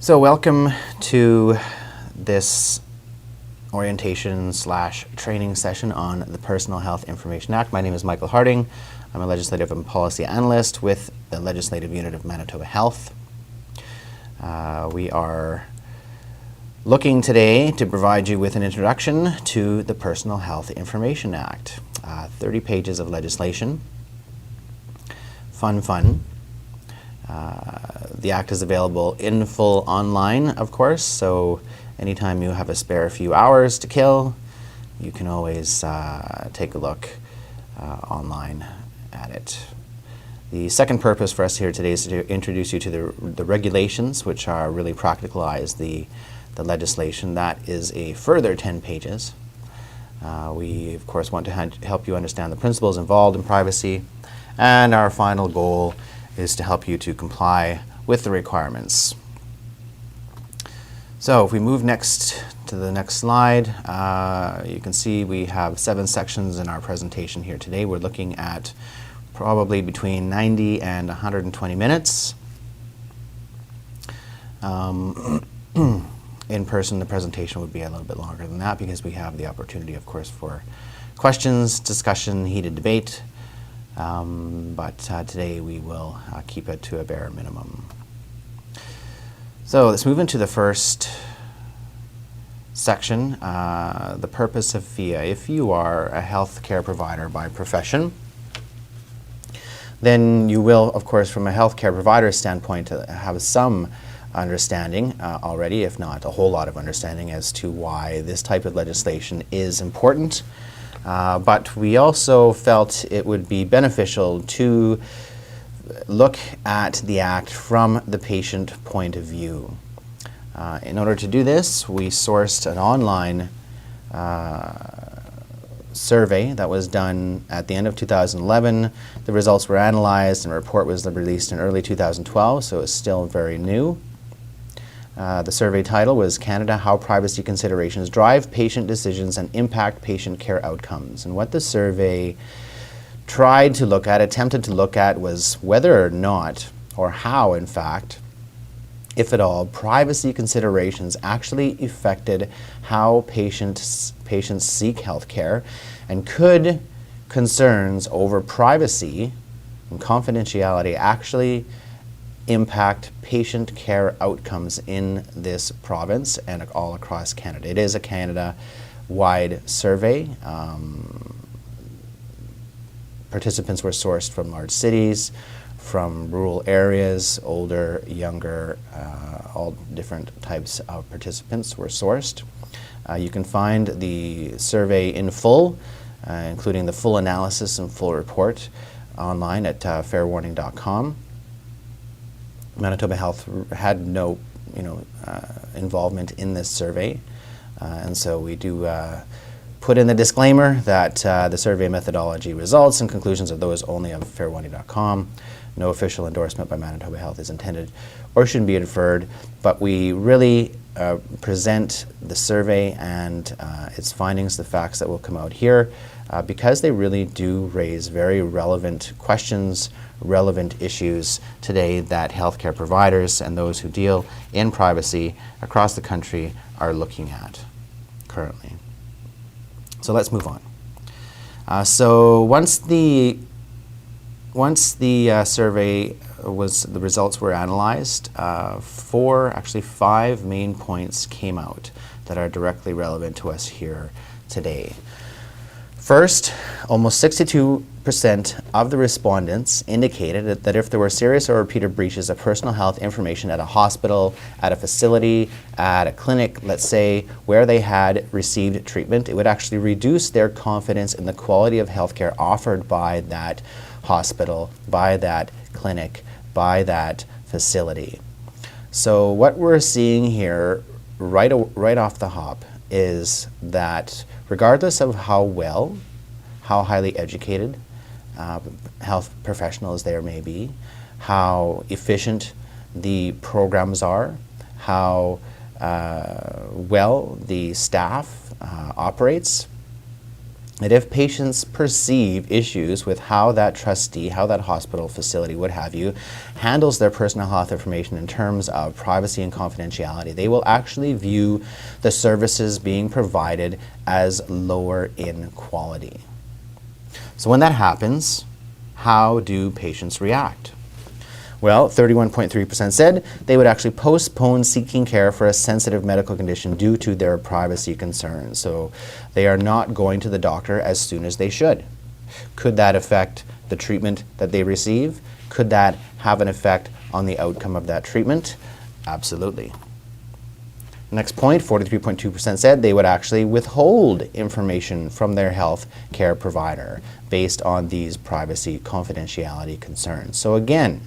So welcome to this orientation/training session on the Personal Health Information Act. My name is Michael Harding. I'm a legislative and policy analyst with the Legislative Unit of Manitoba Health. We are looking today to provide you with an introduction to the Personal Health Information Act. 30 pages of legislation. Fun. The Act is available in full online, of course, so anytime you have a spare few hours to kill, you can always take a look online at it. The second purpose for us here today is to introduce you to the regulations, which are really practicalize the legislation. That is a further 10 pages. We, of course, want to help you understand the principles involved in privacy, and our final goal is to help you to comply with the requirements. So if we move next to the next slide, you can see we have 7 sections in our presentation here today. We're looking at probably between 90 and 120 minutes. In person, the presentation would be a little bit longer than that because we have the opportunity, of course, for questions, discussion, heated debate. But today we will keep it to a bare minimum. So let's move into the first section, the purpose of PHIA. If you are a healthcare provider by profession, then you will, of course, from a healthcare provider standpoint, have some understanding already, if not a whole lot of understanding as to why this type of legislation is important. But we also felt it would be beneficial to look at the Act from the patient point of view. In order to do this, we sourced an online survey that was done at the end of 2011. The results were analyzed and a report was released in early 2012, so it's still very new. The survey title was Canada, How Privacy Considerations Drive Patient Decisions and Impact Patient Care Outcomes. And what the survey attempted to look at was whether or not, or how in fact, if at all, privacy considerations actually affected how patients seek health care, and could concerns over privacy and confidentiality actually impact patient care outcomes in this province and all across Canada. It is a Canada-wide survey. Participants were sourced from large cities, from rural areas, older, younger, all different types of participants were sourced. You can find the survey in full, including the full analysis and full report online at fairwarning.com. Manitoba Health had no involvement in this survey, and so we do put in the disclaimer that the survey methodology results and conclusions of those only of fairwarning.com. No official endorsement by Manitoba Health is intended or should be inferred, but we really present the survey and its findings, the facts that will come out here, because they really do raise very relevant questions, relevant issues today that healthcare providers and those who deal in privacy across the country are looking at currently. So let's move on. So once the survey the results were analyzed, 5 main points came out that are directly relevant to us here today. First, almost 62% of the respondents indicated that if there were serious or repeated breaches of personal health information at a hospital, at a facility, at a clinic, let's say, where they had received treatment, it would actually reduce their confidence in the quality of healthcare offered by that hospital, by that clinic, by that facility. So what we're seeing here right off the hop is that regardless of how highly educated health professionals there may be, how efficient the programs are, how well the staff operates, that if patients perceive issues with how that trustee, how that hospital facility, what have you, handles their personal health information in terms of privacy and confidentiality, they will actually view the services being provided as lower in quality. So when that happens, how do patients react? Well, 31.3% said they would actually postpone seeking care for a sensitive medical condition due to their privacy concerns. So they are not going to the doctor as soon as they should. Could that affect the treatment that they receive? Could that have an effect on the outcome of that treatment? Absolutely. Next point, 43.2% said they would actually withhold information from their health care provider based on these privacy confidentiality concerns. So again,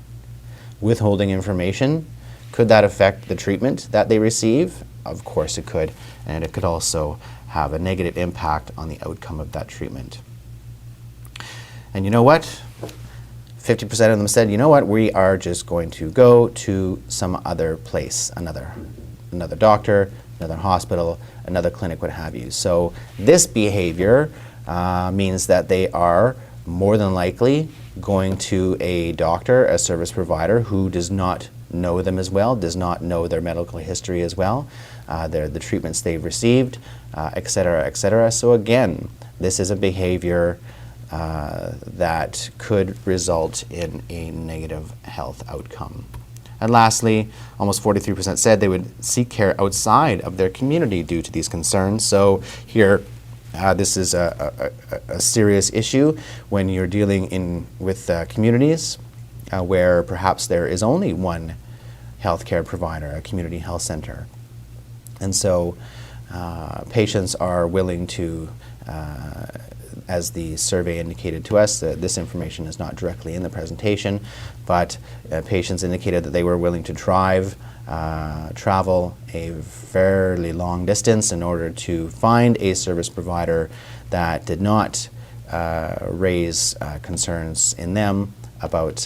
withholding information, could that affect the treatment that they receive? Of course it could, and it could also have a negative impact on the outcome of that treatment. And you know what? 50% of them said, you know what, we are just going to go to some other place, another doctor, another hospital, another clinic, what have you. So this behavior means that they are more than likely going to a doctor, a service provider who does not know them as well, does not know their medical history as well, the treatments they've received, et cetera, et cetera. So again, this is a behavior that could result in a negative health outcome. And lastly, almost 43% said they would seek care outside of their community due to these concerns. So here, this is a serious issue when you're dealing with communities where perhaps there is only one healthcare provider, a community health center. And so patients are willing to, as the survey indicated to us, this information is not directly in the presentation, but patients indicated that they were willing to travel a fairly long distance in order to find a service provider that did not raise concerns in them about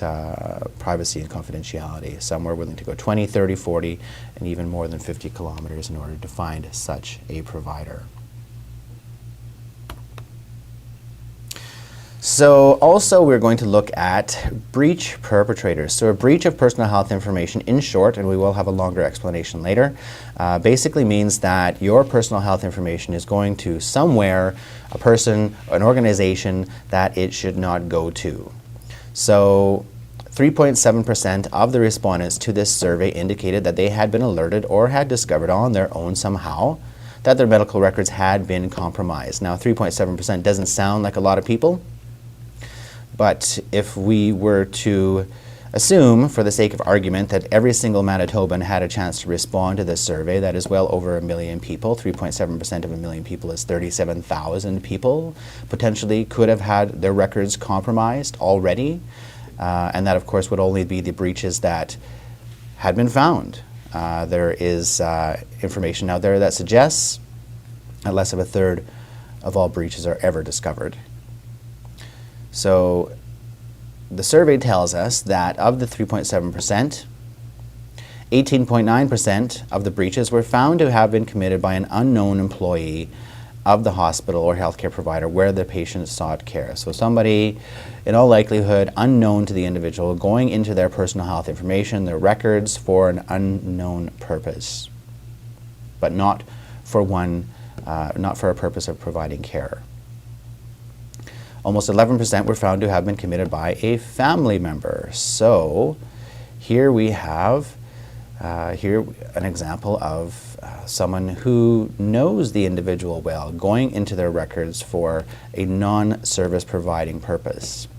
privacy and confidentiality. Some were willing to go 20, 30, 40, and even more than 50 kilometers in order to find such a provider. So also we're going to look at breach perpetrators. So a breach of personal health information, in short, and we will have a longer explanation later, basically means that your personal health information is going to somewhere, a person, an organization that it should not go to. So 3.7% of the respondents to this survey indicated that they had been alerted or had discovered on their own somehow that their medical records had been compromised. Now 3.7% doesn't sound like a lot of people, but if we were to assume, for the sake of argument, that every single Manitoban had a chance to respond to this survey, that is well over 1 million people. 3.7% of 1 million people is 37,000 people potentially could have had their records compromised already. And that, of course, would only be the breaches that had been found. There is information out there that suggests that less of a third of all breaches are ever discovered. So the survey tells us that of the 3.7%, 18.9% of the breaches were found to have been committed by an unknown employee of the hospital or healthcare provider where the patient sought care. So somebody, in all likelihood, unknown to the individual, going into their personal health information, their records, for an unknown purpose, but not for a purpose of providing care. Almost 11% were found to have been committed by a family member. So here we have an example of someone who knows the individual well, going into their records for a non-service providing purpose.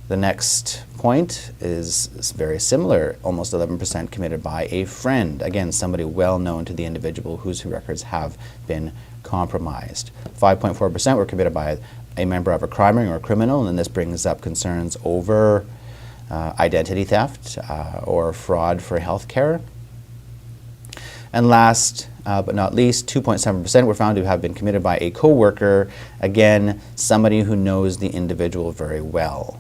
The next point is very similar, almost 11% committed by a friend. Again, somebody well known to the individual whose records have been compromised. 5.4% were committed by a member of a crime ring or a criminal, and this brings up concerns over identity theft or fraud for health care. And last but not least, 2.7% were found to have been committed by a coworker, again, somebody who knows the individual very well.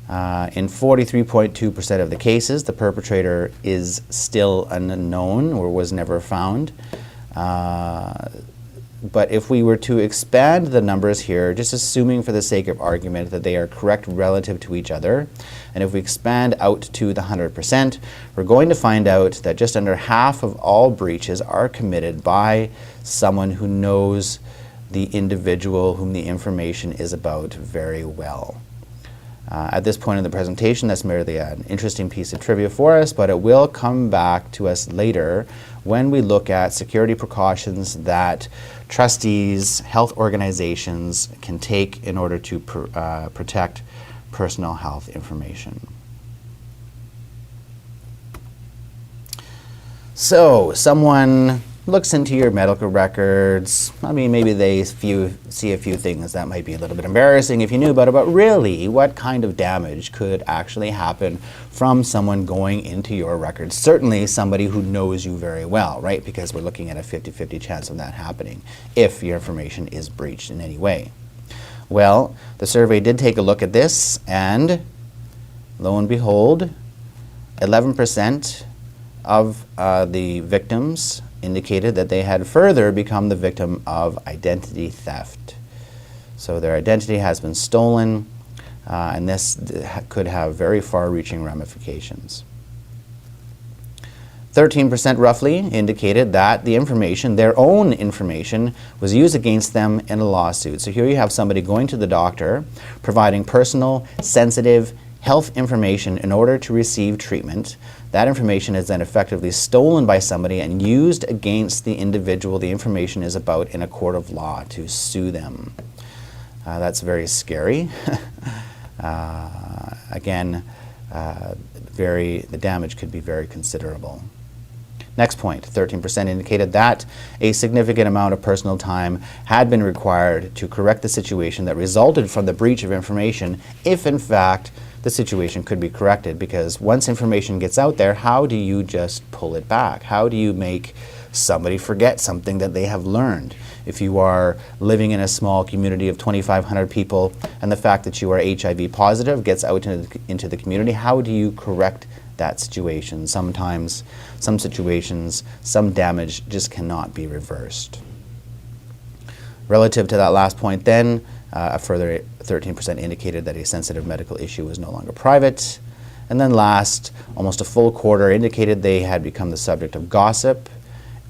In 43.2% of the cases, the perpetrator is still unknown or was never found. But if we were to expand the numbers here, just assuming for the sake of argument that they are correct relative to each other, and if we expand out to the 100%, we're going to find out that just under half of all breaches are committed by someone who knows the individual whom the information is about very well. At this point in the presentation, that's merely an interesting piece of trivia for us, but it will come back to us later when we look at security precautions that trustees, health organizations can take in order to protect personal health information. So, someone looks into your medical records. I mean, maybe they see a few things that might be a little bit embarrassing if you knew about it, but really, what kind of damage could actually happen from someone going into your records? Certainly somebody who knows you very well, right? Because we're looking at a 50-50 chance of that happening if your information is breached in any way. Well, the survey did take a look at this, and lo and behold, 11% of the victims indicated that they had further become the victim of identity theft. So their identity has been stolen, and this could have very far-reaching ramifications. 13% roughly indicated that the information, their own information, was used against them in a lawsuit. So here you have somebody going to the doctor, providing personal, sensitive health information in order to receive treatment. That information is then effectively stolen by somebody and used against the individual the information is about in a court of law to sue them. That's very scary. Again, the damage could be very considerable. Next point, 13% indicated that a significant amount of personal time had been required to correct the situation that resulted from the breach of information if, in fact, the situation could be corrected, because once information gets out there, how do you just pull it back? How do you make somebody forget something that they have learned? If you are living in a small community of 2,500 people and the fact that you are HIV positive gets out into the community, how do you correct that situation? Sometimes, some situations, some damage just cannot be reversed. Relative to that last point then, a further 13% indicated that a sensitive medical issue was no longer private. And then last, almost a full quarter indicated they had become the subject of gossip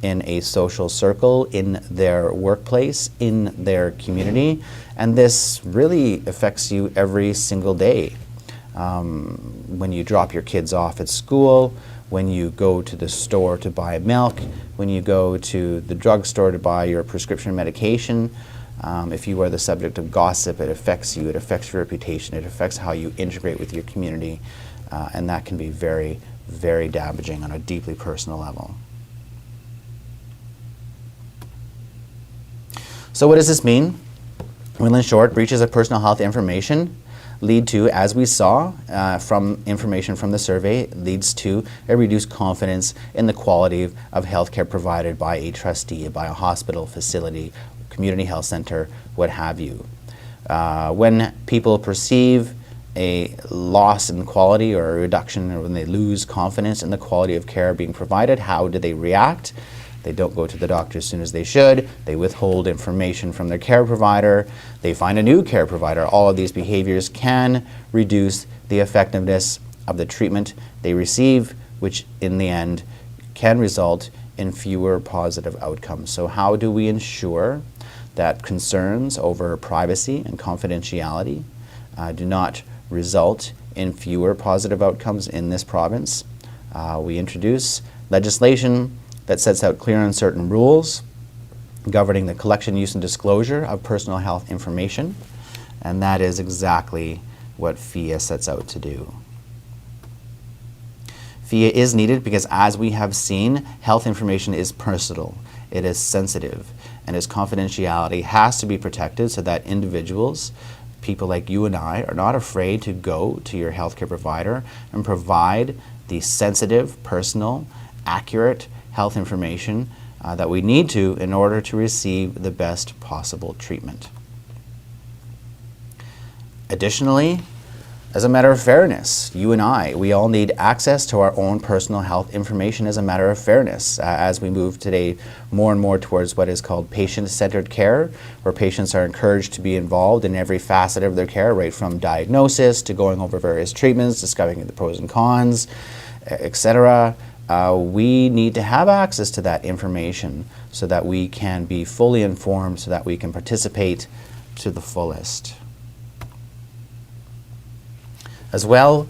in a social circle, in their workplace, in their community. And this really affects you every single day. When you drop your kids off at school, when you go to the store to buy milk, when you go to the drugstore to buy your prescription medication, if you are the subject of gossip, it affects you, it affects your reputation, it affects how you integrate with your community, and that can be very, very damaging on a deeply personal level. So what does this mean? Well, in short, breaches of personal health information lead to, as we saw from information from the survey, leads to a reduced confidence in the quality of healthcare provided by a trustee, by a hospital, facility, community health center, what have you. When people perceive a loss in quality or a reduction, or when they lose confidence in the quality of care being provided, how do they react? They don't go to the doctor as soon as they should. They withhold information from their care provider. They find a new care provider. All of these behaviors can reduce the effectiveness of the treatment they receive, which in the end can result in fewer positive outcomes. So how do we ensure that concerns over privacy and confidentiality do not result in fewer positive outcomes in this province? We introduce legislation that sets out clear and certain rules governing the collection, use, and disclosure of personal health information, and that is exactly what PHIA sets out to do. PHIA is needed because, as we have seen, health information is personal, it is sensitive, and its confidentiality has to be protected so that individuals, people like you and I, are not afraid to go to your healthcare provider and provide the sensitive, personal, accurate health information that we need to in order to receive the best possible treatment. Additionally, as a matter of fairness. You and I, we all need access to our own personal health information as a matter of fairness as we move today more and more towards what is called patient-centered care, where patients are encouraged to be involved in every facet of their care, right from diagnosis to going over various treatments, discovering the pros and cons, etc. We need to have access to that information so that we can be fully informed, so that we can participate to the fullest. As well,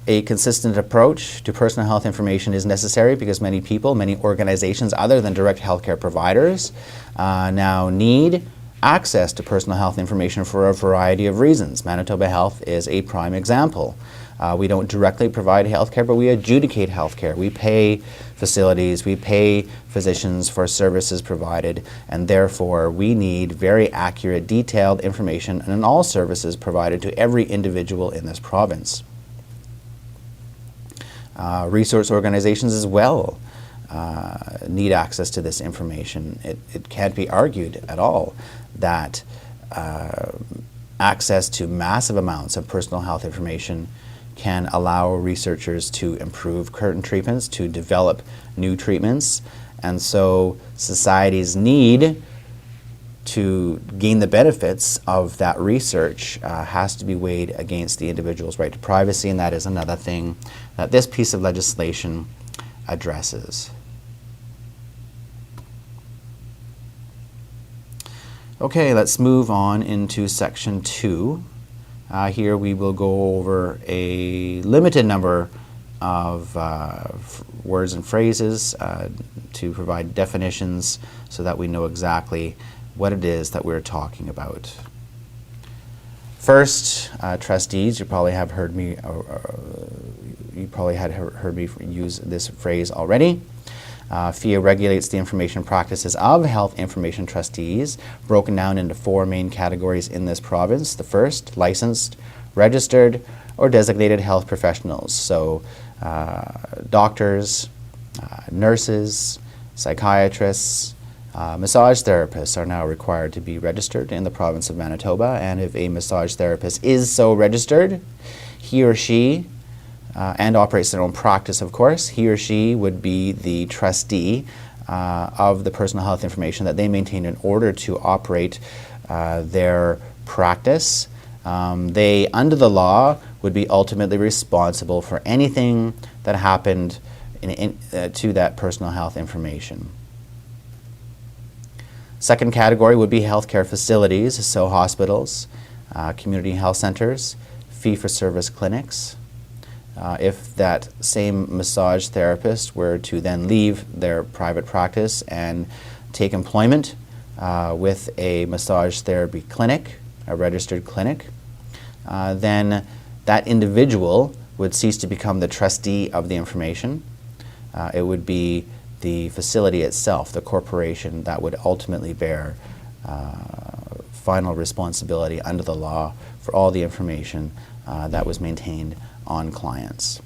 a consistent approach to personal health information is necessary because many people, many organizations other than direct healthcare providers now need access to personal health information for a variety of reasons. Manitoba Health is a prime example. We don't directly provide healthcare, but we adjudicate healthcare. We pay facilities, we pay physicians for services provided, and therefore we need very accurate, detailed information on all services provided to every individual in this province. Resource organizations as well need access to this information. It can't be argued at all that access to massive amounts of personal health information can allow researchers to improve current treatments, to develop new treatments, and so society's need to gain the benefits of that research has to be weighed against the individual's right to privacy, and that is another thing that this piece of legislation addresses. Okay, let's move on into Section 2. Here we will go over a limited number of words and phrases to provide definitions so that we know exactly what it is that we're talking about. First, trustees. You probably have heard me. You probably had heard me use this phrase already. PHIA regulates the information practices of health information trustees, broken down into 4 main categories in this province. The first, licensed, registered, or designated health professionals. So doctors, nurses, psychiatrists, massage therapists are now required to be registered in the province of Manitoba, and if a massage therapist is so registered, he or she and operates their own practice, of course, he or she would be the trustee of the personal health information that they maintain in order to operate their practice. They, under the law, would be ultimately responsible for anything that happened to that personal health information. Second category would be healthcare facilities, so hospitals, community health centers, fee-for-service clinics. If that same massage therapist were to then leave their private practice and take employment with a massage therapy clinic, a registered clinic, then that individual would cease to become the trustee of the information. It would be the facility itself, the corporation, that would ultimately bear final responsibility under the law for all the information that was maintained on clients.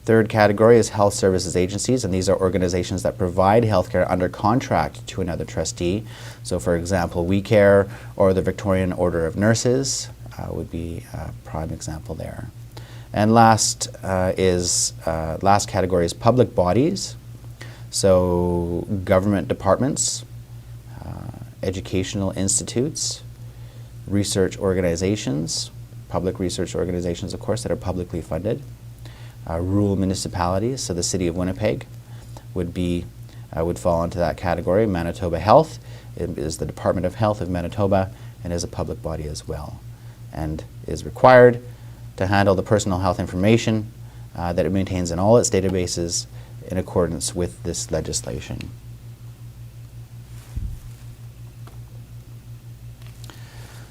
Third category is health services agencies, and these are organizations that provide healthcare under contract to another trustee. So for example, WeCare or the Victorian Order of Nurses would be a prime example there. And last category is public bodies, so government departments, educational institutes, research organizations, public research organizations, of course, that are publicly funded, rural municipalities, so the City of Winnipeg would fall into that category. Manitoba Health is the Department of Health of Manitoba and is a public body as well, and is required to handle the personal health information that it maintains in all its databases in accordance with this legislation.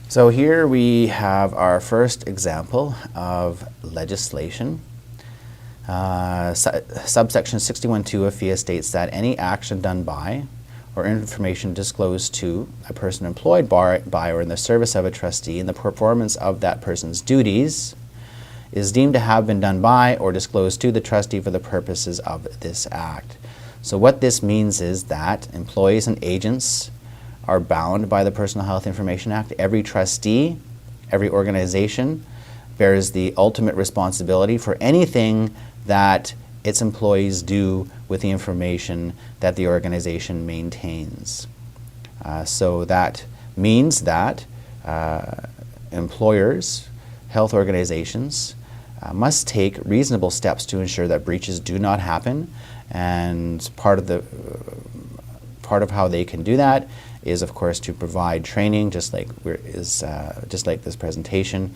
So here we have our first example of legislation. Subsection 61.2 of PHIA states that any action done by or information disclosed to a person employed by or in the service of a trustee in the performance of that person's duties is deemed to have been done by or disclosed to the trustee for the purposes of this act. So what this means is that employees and agents are bound by the Personal Health Information Act. Every trustee Every organization bears the ultimate responsibility for anything that its employees do with the information that the organization maintains. So that means that employers, health organizations, must take reasonable steps to ensure that breaches do not happen, and part of how they can do that is, of course, to provide training, just like this presentation,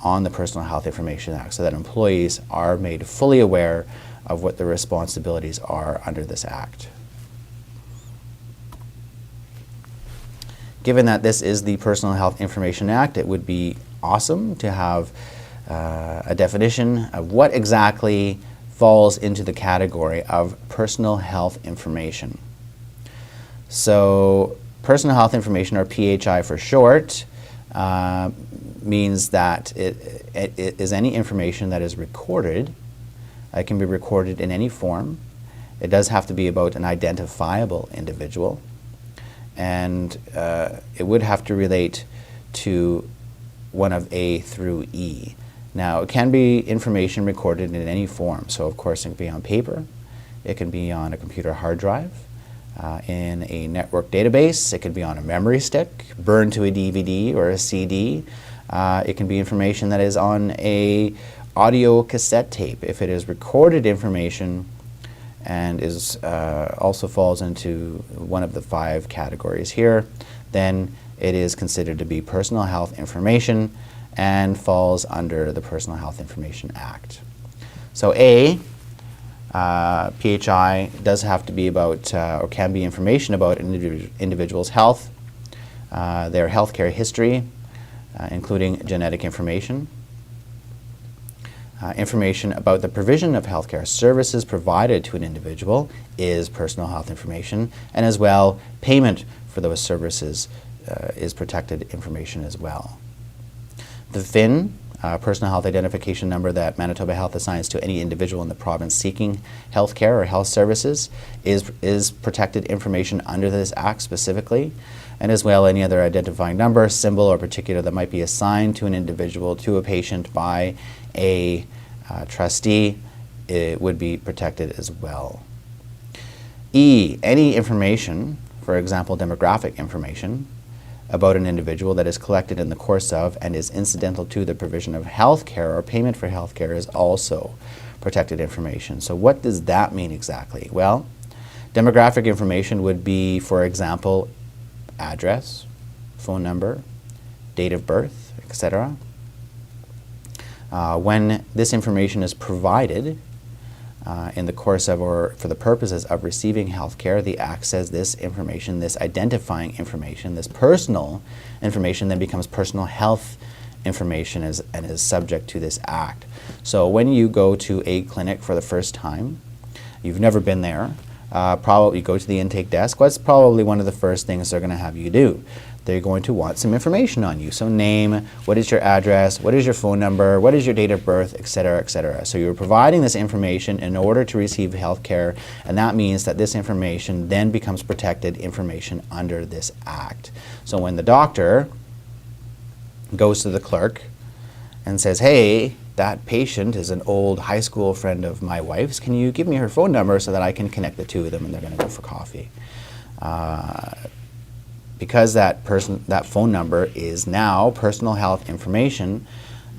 on the Personal Health Information Act, so that employees are made fully aware of what their responsibilities are under this Act. Given that this is the Personal Health Information Act, it would be awesome to have a definition of what exactly falls into the category of personal health information. So, personal health information, or PHI for short, means that it is any information that is recorded. It can be recorded in any form. It does have to be about an identifiable individual, and it would have to relate to one of A through E. Now, it can be information recorded in any form. So, of course, it can be on paper, it can be on a computer hard drive, in a network database, it could be on a memory stick, burned to a DVD or a CD. It can be information that is on a audio cassette tape. If it is recorded information and is also falls into one of the 5 categories here, then it is considered to be personal health information and falls under the Personal Health Information Act. So A, PHI does have to be about, or can be information about an individual's health, their healthcare history, including genetic information, information about the provision of healthcare services provided to an individual is personal health information, and as well, payment for those services is protected information as well. The PHIN, personal health identification number that Manitoba Health assigns to any individual in the province seeking health care or health services, is protected information under this Act specifically, and as well any other identifying number, symbol, or particular that might be assigned to an individual, to a patient by a trustee, it would be protected as well. E, any information, for example demographic information, about an individual that is collected in the course of and is incidental to the provision of health care or payment for health care is also protected information. So what does that mean exactly? Well, demographic information would be, for example, address, phone number, date of birth, etc. When this information is provided in the course of or for the purposes of receiving health care, the Act says this information, this identifying information, this personal information then becomes personal health information and is subject to this Act. So when you go to a clinic for the first time, you've never been there, probably you go to the intake desk, what's probably one of the first things they're going to have you do? They're going to want some information on you. So name, what is your address, what is your phone number, what is your date of birth, etc., etc. So you're providing this information in order to receive health care, and that means that this information then becomes protected information under this Act. So when the doctor goes to the clerk and says, hey, that patient is an old high school friend of my wife's, can you give me her phone number so that I can connect the two of them and they're going to go for coffee? Because that phone number is now personal health information,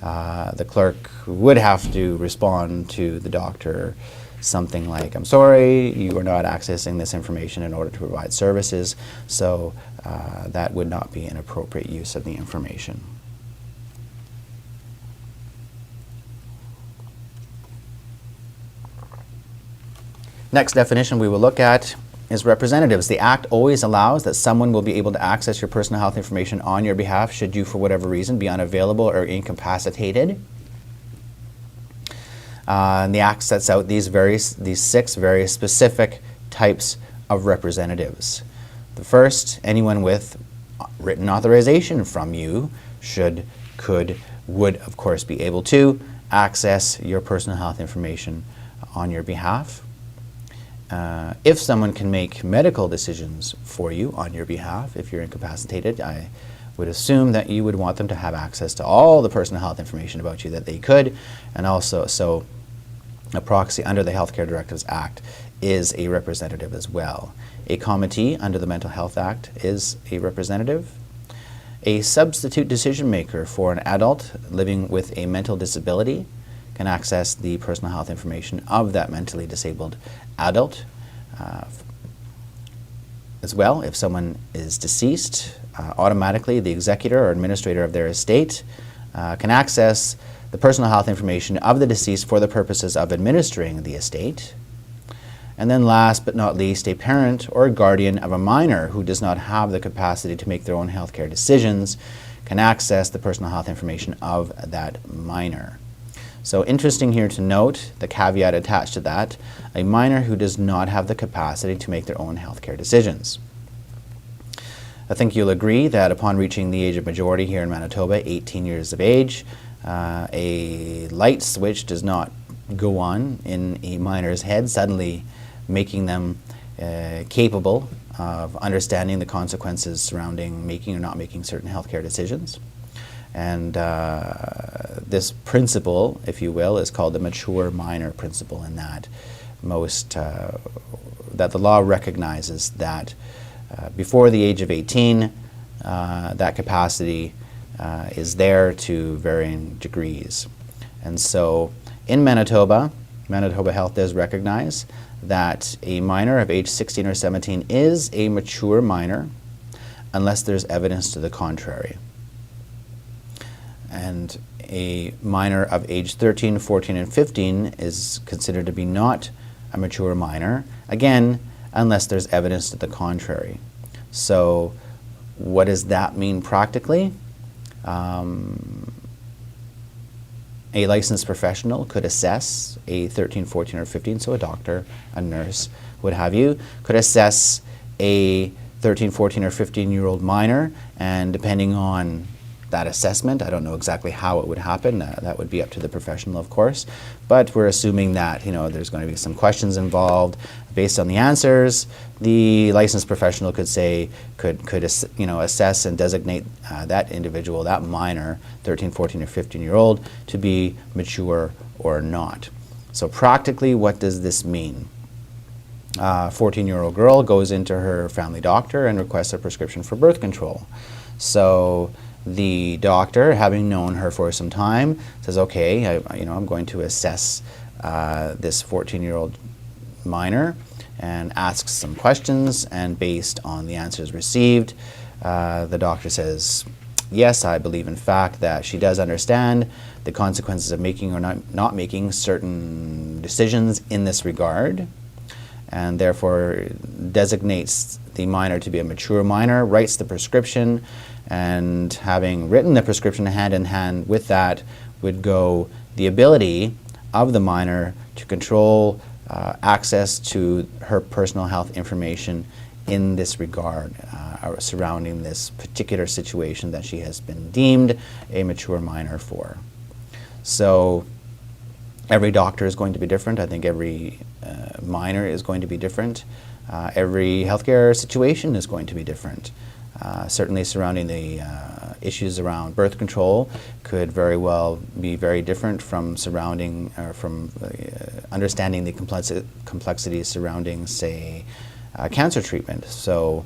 the clerk would have to respond to the doctor something like, I'm sorry, you are not accessing this information in order to provide services, so that would not be an appropriate use of the information. Next definition we will look at is representatives. The Act always allows that someone will be able to access your personal health information on your behalf should you, for whatever reason, be unavailable or incapacitated. And the Act sets out these 6 very specific types of representatives. The first, anyone with written authorization from you would, of course, be able to access your personal health information on your behalf. If someone can make medical decisions for you on your behalf, if you're incapacitated, would assume that you would want them to have access to all the personal health information about you that they could, and also, so a proxy under the Healthcare Directives Act is a representative as well. A committee under the Mental Health Act is a representative. A substitute decision maker for an adult living with a mental disability can access the personal health information of that mentally disabled adult. As well, if someone is deceased, automatically the executor or administrator of their estate can access the personal health information of the deceased for the purposes of administering the estate. And then last but not least, a parent or guardian of a minor who does not have the capacity to make their own healthcare decisions can access the personal health information of that minor. So interesting here to note, the caveat attached to that, a minor who does not have the capacity to make their own healthcare decisions. I think you'll agree that upon reaching the age of majority here in Manitoba, 18 years of age, a light switch does not go on in a minor's head, suddenly making them capable of understanding the consequences surrounding making or not making certain healthcare decisions. And this principle, if you will, is called the mature minor principle, in that that the law recognizes that before the age of 18, that capacity is there to varying degrees. And so in Manitoba, Manitoba Health does recognize that a minor of age 16 or 17 is a mature minor unless there's evidence to the contrary. And a minor of age 13, 14, and 15 is considered to be not a mature minor, again, unless there's evidence to the contrary. So what does that mean practically? A licensed professional could assess a 13, 14, or 15, so a doctor, a nurse, what have you, could assess a 13, 14, or 15-year-old minor, and depending on that assessment, I don't know exactly how it would happen, that would be up to the professional, of course, but we're assuming that there's going to be some questions involved. Based on the answers, the licensed professional could assess and designate that individual, that minor, 13, 14, or 15-year-old, to be mature or not. So practically, what does this mean? A 14-year-old girl goes into her family doctor and requests a prescription for birth control. So the doctor, having known her for some time, says, okay, I'm going to assess this 14-year-old minor, and asks some questions, and based on the answers received, the doctor says, yes, I believe in fact that she does understand the consequences of making or not making certain decisions in this regard, and therefore designates the minor to be a mature minor, writes the prescription, and having written the prescription hand in hand with that would go the ability of the minor to control access to her personal health information in this regard surrounding this particular situation that she has been deemed a mature minor for. So every doctor is going to be different. I think every minor is going to be different. Every healthcare situation is going to be different. Certainly surrounding the issues around birth control could very well be very different from understanding the complexities surrounding, say, cancer treatment. So,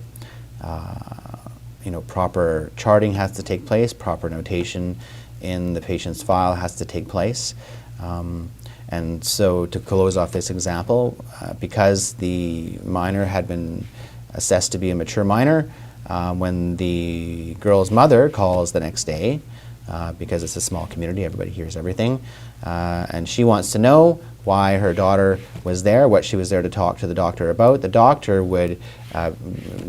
proper charting has to take place, proper notation in the patient's file has to take place. And so to close off this example, because the minor had been assessed to be a mature minor, when the girl's mother calls the next day, because it's a small community, everybody hears everything, and she wants to know why her daughter was there, what she was there to talk to the doctor about, the doctor would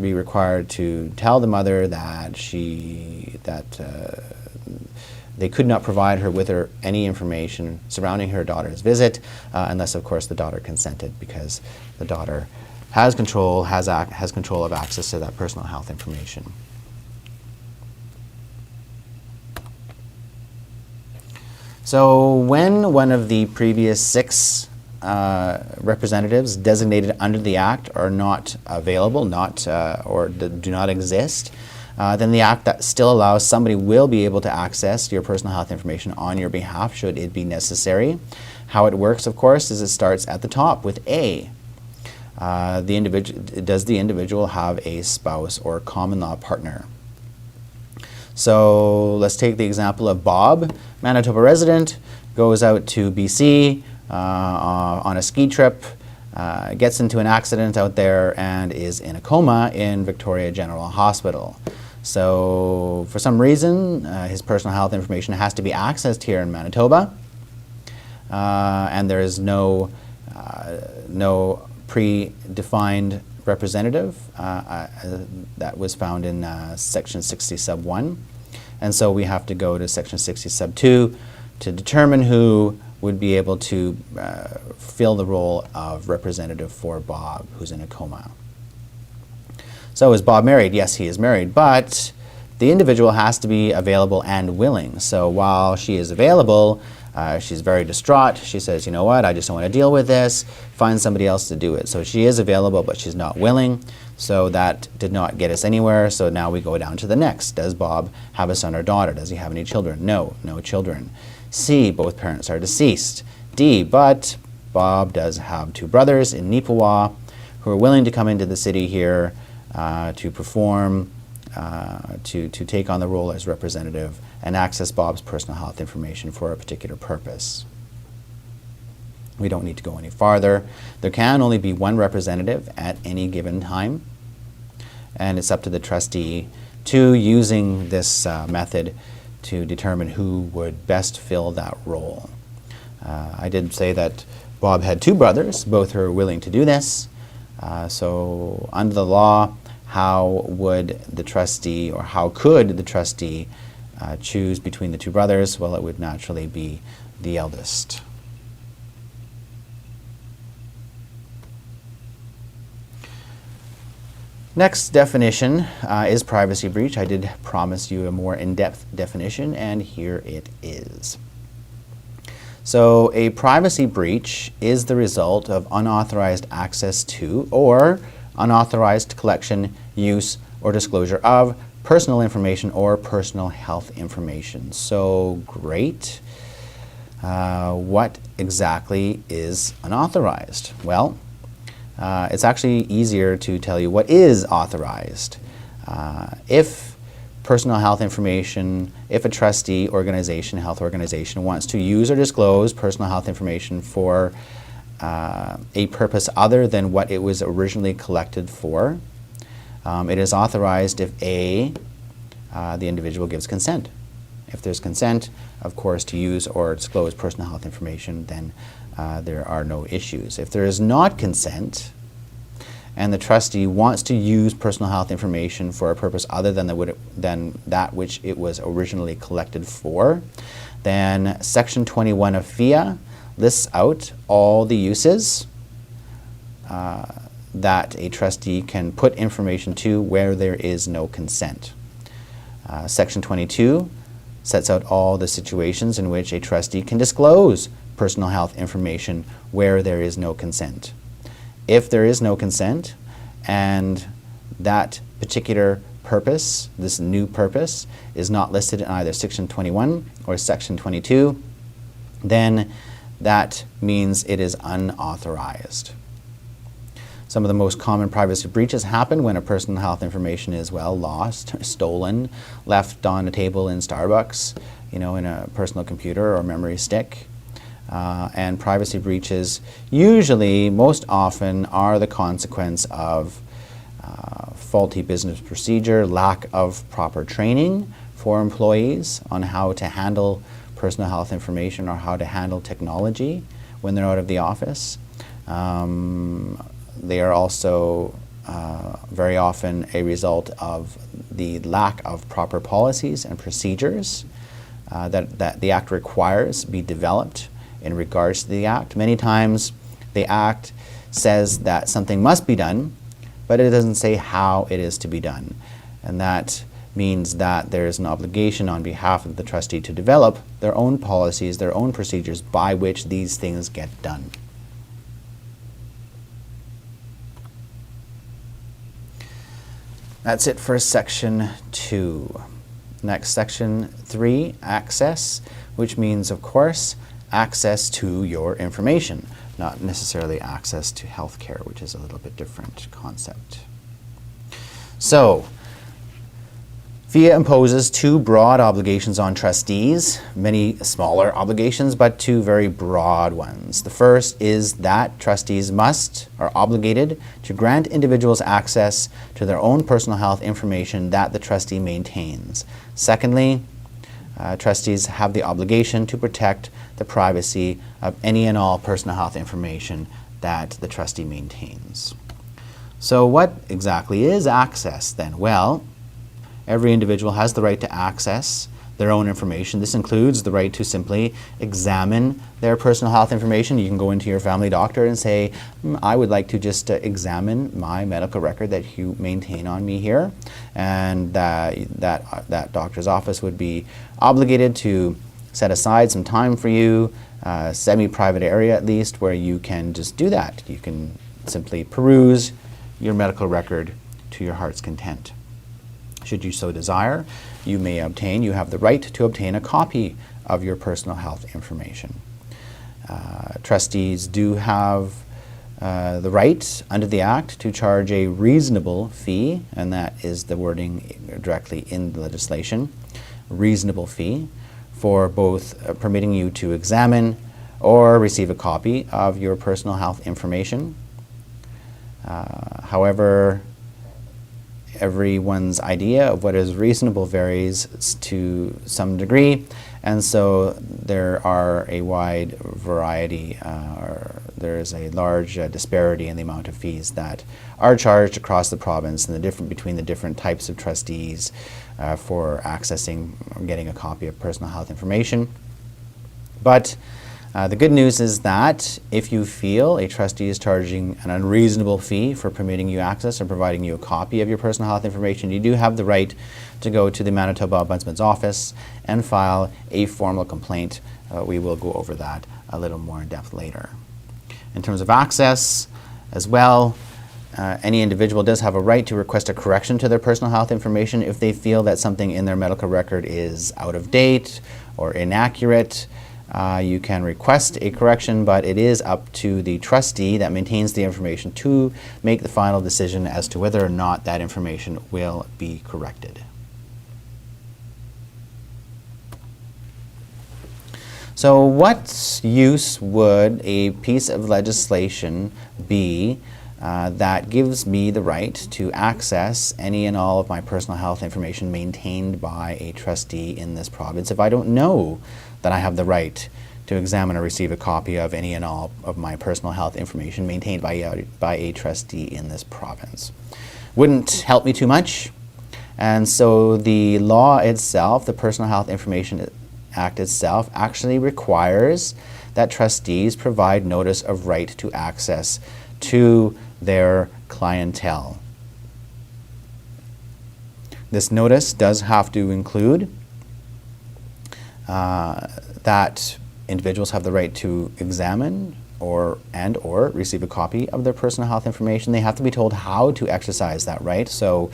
be required to tell the mother that they could not provide her with any information surrounding her daughter's visit, unless, of course, the daughter consented, because the daughter has control of access to that personal health information. So when one of the previous 6 representatives designated under the Act are not available, or do not exist, then the act that still allows somebody will be able to access your personal health information on your behalf should it be necessary. How it works, of course, is it starts at the top with A. Does the individual have a spouse or common law partner? So let's take the example of Bob, Manitoba resident, goes out to BC on a ski trip, gets into an accident out there and is in a coma in Victoria General Hospital. So for some reason, his personal health information has to be accessed here in Manitoba, and there is no predefined representative that was found in Section 60 sub 1. And so we have to go to Section 60 sub 2 to determine who would be able to fill the role of representative for Bob, who's in a coma. So is Bob married? Yes, he is married, but the individual has to be available and willing. So while she is available, she's very distraught. She says, you know what, I just don't want to deal with this. Find somebody else to do it. So she is available, but she's not willing. So that did not get us anywhere. So now we go down to the next. Does Bob have a son or daughter? Does he have any children? No, no children. C, both parents are deceased. D, but Bob does have 2 brothers in Nipawa who are willing to come into the city here to perform, to take on the role as representative and access Bob's personal health information for a particular purpose. We don't need to go any farther. There can only be 1 representative at any given time, and it's up to the trustee to, using this method, to determine who would best fill that role. I did say that Bob had 2 brothers. Both are willing to do this. So under the law, how would the trustee, or how could the trustee choose between the 2 brothers? Well, it would naturally be the eldest. Next definition is privacy breach. I did promise you a more in-depth definition, and here it is. So a privacy breach is the result of unauthorized access to or unauthorized collection, use, or disclosure of personal information or personal health information. So great. What exactly is unauthorized? Well, it's actually easier to tell you what is authorized. If personal health information, if a trustee organization, health organization, wants to use or disclose personal health information for a purpose other than what it was originally collected for, it is authorized if A, the individual gives consent. If there's consent, of course, to use or disclose personal health information, then there are no issues. If there is not consent, and the trustee wants to use personal health information for a purpose other than that which it was originally collected for, then Section 21 of PHIA lists out all the uses that a trustee can put information to where there is no consent. Section 22 sets out all the situations in which a trustee can disclose personal health information where there is no consent. If there is no consent and that particular purpose, this new purpose, is not listed in either Section 21 or Section 22, then that means it is unauthorized. Some of the most common privacy breaches happen when a personal health information is, well, lost, stolen, left on a table in Starbucks, in a personal computer or memory stick. And privacy breaches usually, most often, are the consequence of faulty business procedure, lack of proper training for employees on how to handle personal health information or how to handle technology when they're out of the office. They are also very often a result of the lack of proper policies and procedures that the Act requires be developed in regards to the Act. Many times the Act says that something must be done, but it doesn't say how it is to be done. And that means that there is an obligation on behalf of the trustee to develop their own policies, their own procedures by which these things get done. That's it for section 2. Next, section 3, access, which means, of course, access to your information, not necessarily access to healthcare, which is a little bit different concept. So, PHIA imposes 2 broad obligations on trustees, many smaller obligations, but 2 very broad ones. The first is that trustees are obligated to grant individuals access to their own personal health information that the trustee maintains. Secondly, trustees have the obligation to protect the privacy of any and all personal health information that the trustee maintains. So what exactly is access then? Well, every individual has the right to access their own information. This includes the right to simply examine their personal health information. You can go into your family doctor and say, I would like to just examine my medical record that you maintain on me here. And that doctor's office would be obligated to set aside some time for you, semi-private area at least, where you can just do that. You can simply peruse your medical record to your heart's content. Should you so desire, you have the right to obtain a copy of your personal health information. Trustees do have the right under the Act to charge a reasonable fee, and that is the wording directly in the legislation, reasonable fee, for both permitting you to examine or receive a copy of your personal health information. However, everyone's idea of what is reasonable varies to some degree, and so there are a wide variety, there is a large disparity in the amount of fees that are charged across the province and between the different types of trustees for accessing or getting a copy of personal health information. But the good news is that if you feel a trustee is charging an unreasonable fee for permitting you access or providing you a copy of your personal health information, you do have the right to go to the Manitoba Ombudsman's office and file a formal complaint. We will go over that a little more in depth later. In terms of access as well, any individual does have a right to request a correction to their personal health information if they feel that something in their medical record is out of date or inaccurate. You can request a correction, but it is up to the trustee that maintains the information to make the final decision as to whether or not that information will be corrected. So what use would a piece of legislation be that gives me the right to access any and all of my personal health information maintained by a trustee in this province if I don't know that I have the right to examine or receive a copy of any and all of my personal health information maintained by a trustee in this province? Wouldn't help me too much. And so the law itself, the Personal Health Information Act itself, actually requires that trustees provide notice of right to access to their clientele. This notice does have to include that individuals have the right to examine or receive a copy of their personal health information. They have to be told how to exercise that right, so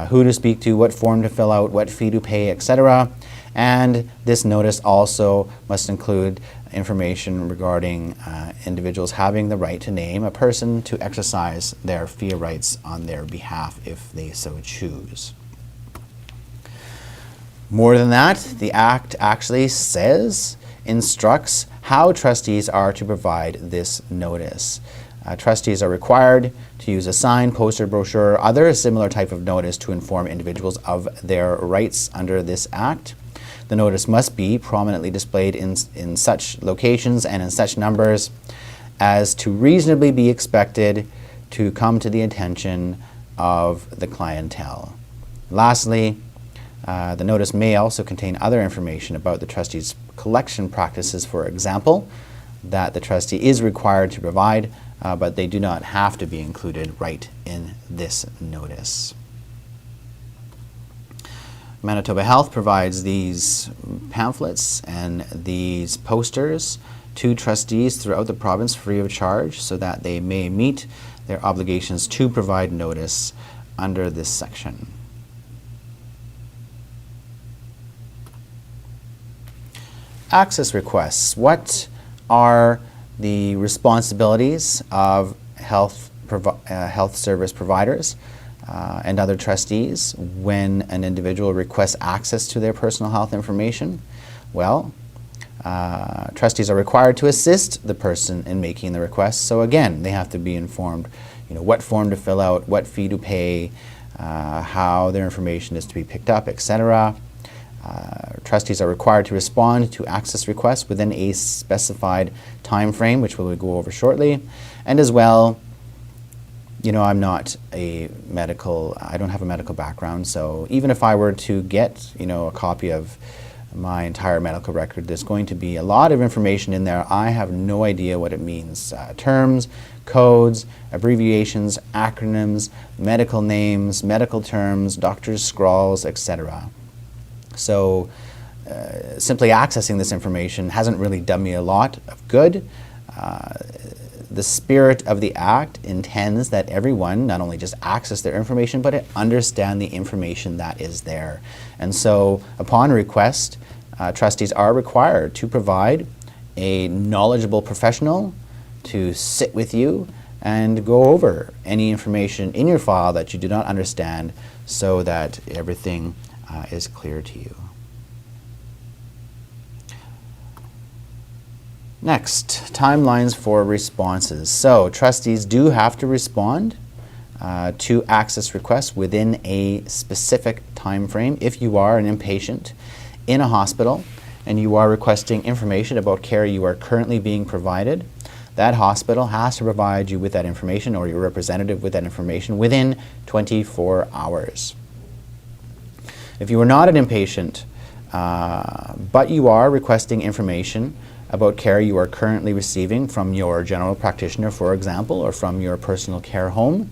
who to speak to, what form to fill out, what fee to pay, etc. And this notice also must include information regarding individuals having the right to name a person to exercise their PHIA rights on their behalf if they so choose. More than that, the Act actually instructs how trustees are to provide this notice. Trustees are required to use a sign, poster, brochure, or other similar type of notice to inform individuals of their rights under this Act. The notice must be prominently displayed in such locations and in such numbers as to reasonably be expected to come to the attention of the clientele. Lastly, the notice may also contain other information about the trustee's collection practices, for example, that the trustee is required to provide, but they do not have to be included right in this notice. Manitoba Health provides these pamphlets and these posters to trustees throughout the province free of charge so that they may meet their obligations to provide notice under this section. Access requests. What are the responsibilities of health service providers and other trustees when an individual requests access to their personal health information? Well, trustees are required to assist the person in making the request. So again, they have to be informed, what form to fill out, what fee to pay, how their information is to be picked up, etc. Trustees are required to respond to access requests within a specified time frame, which we will go over shortly. And as well, I'm not I don't have a medical background, so even if I were to get, a copy of my entire medical record, there's going to be a lot of information in there. I have no idea what it means. Terms, codes, abbreviations, acronyms, medical names, medical terms, doctor's scrawls, etc. So simply accessing this information hasn't really done me a lot of good. The spirit of the Act intends that everyone not only just access their information, but understand the information that is there. And so upon request, trustees are required to provide a knowledgeable professional to sit with you and go over any information in your file that you do not understand so that everything is clear to you. Next, timelines for responses. So trustees do have to respond to access requests within a specific time frame. If you are an inpatient in a hospital and you are requesting information about care you are currently being provided, that hospital has to provide you with that information, or your representative with that information, within 24 hours. If you are not an inpatient, but you are requesting information about care you are currently receiving from your general practitioner, for example, or from your personal care home,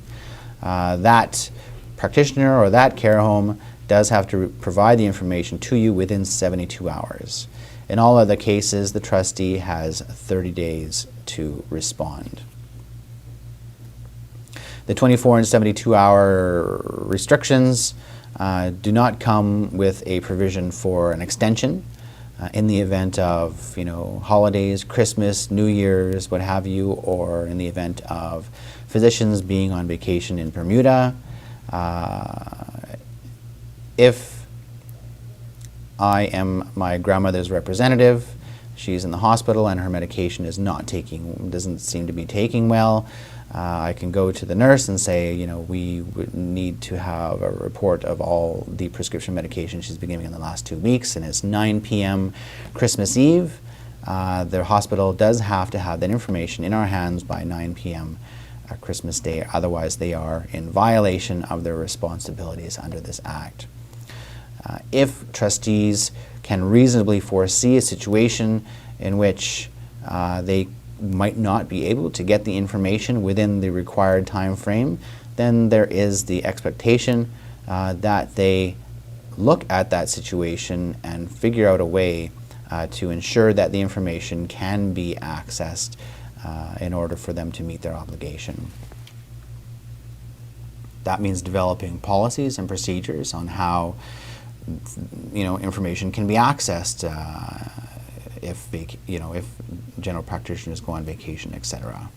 that practitioner or that care home does have to provide the information to you within 72 hours. In all other cases, the trustee has 30 days to respond. The 24 and 72-hour restrictions do not come with a provision for an extension in the event of, holidays, Christmas, New Year's, what have you, or in the event of physicians being on vacation in Bermuda. If I am my grandmother's representative, she's in the hospital and her medication doesn't seem to be taking well, I can go to the nurse and say, we would need to have a report of all the prescription medication she's been given in the last 2 weeks, and it's 9 p.m. Christmas Eve. The hospital does have to have that information in our hands by 9 p.m. Christmas Day, otherwise they are in violation of their responsibilities under this Act. If trustees can reasonably foresee a situation in which they might not be able to get the information within the required time frame, then there is the expectation that they look at that situation and figure out a way to ensure that the information can be accessed in order for them to meet their obligation. That means developing policies and procedures on how information can be accessed if general practitioners go on vacation, etc.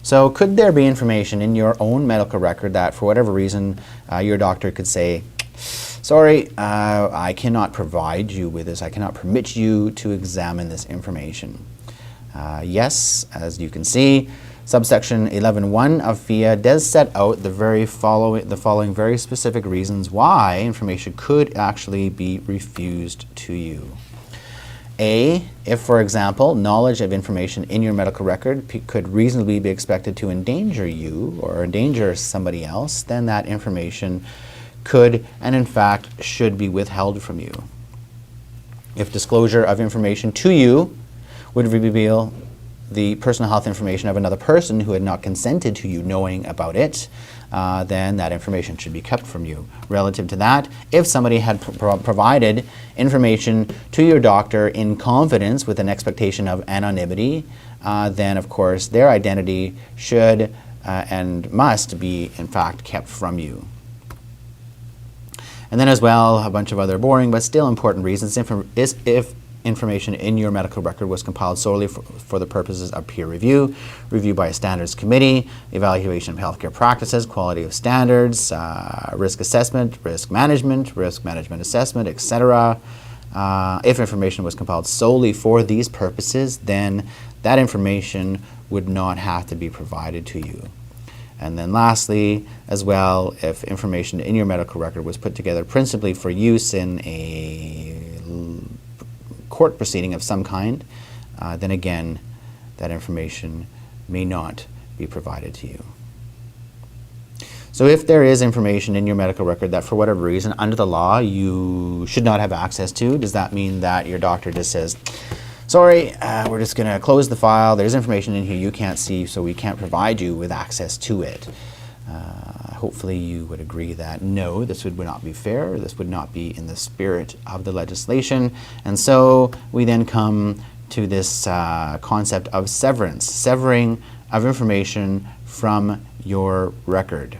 So could there be information in your own medical record that for whatever reason your doctor could say, sorry, I cannot provide you with this, I cannot permit you to examine this information? Yes, as you can see, subsection 11.1 of PHIA does set out the following very specific reasons why information could actually be refused to you. A, if, for example, knowledge of information in your medical record could reasonably be expected to endanger you or endanger somebody else, then that information could and in fact should be withheld from you. If disclosure of information to you would reveal the personal health information of another person who had not consented to you knowing about it, then that information should be kept from you. Relative to that, if somebody had provided information to your doctor in confidence with an expectation of anonymity, then of course their identity should and must be in fact kept from you. And then as well, a bunch of other boring but still important reasons. If information in your medical record was compiled solely for the purposes of peer review, review by a standards committee, evaluation of healthcare practices, quality of standards, risk assessment, risk management assessment, etc. If information was compiled solely for these purposes, then that information would not have to be provided to you. And then lastly, as well, if information in your medical record was put together principally for use in a court proceeding of some kind, then again, that information may not be provided to you. So if there is information in your medical record that for whatever reason, under the law, you should not have access to, does that mean that your doctor just says, sorry, we're just going to close the file, there's information in here you can't see, so we can't provide you with access to it? Hopefully you would agree that no, this would not be fair, this would not be in the spirit of the legislation. And so we then come to this concept of severance, severing of information from your record.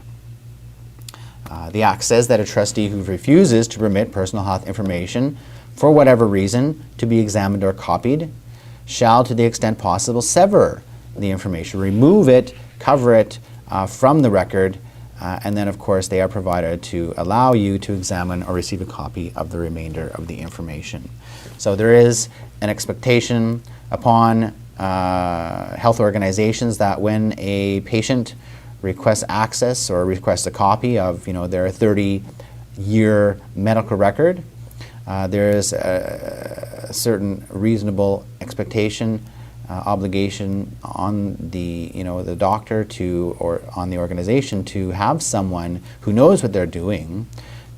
The Act says that a trustee who refuses to permit personal health information for whatever reason to be examined or copied shall, to the extent possible, sever the information, remove it, cover it from the record, and then of course they are provided to allow you to examine or receive a copy of the remainder of the information. So there is an expectation upon health organizations that when a patient requests access or requests a copy of their 30-year medical record, there is a certain reasonable expectation, obligation on the the doctor to, or on the organization to have someone who knows what they're doing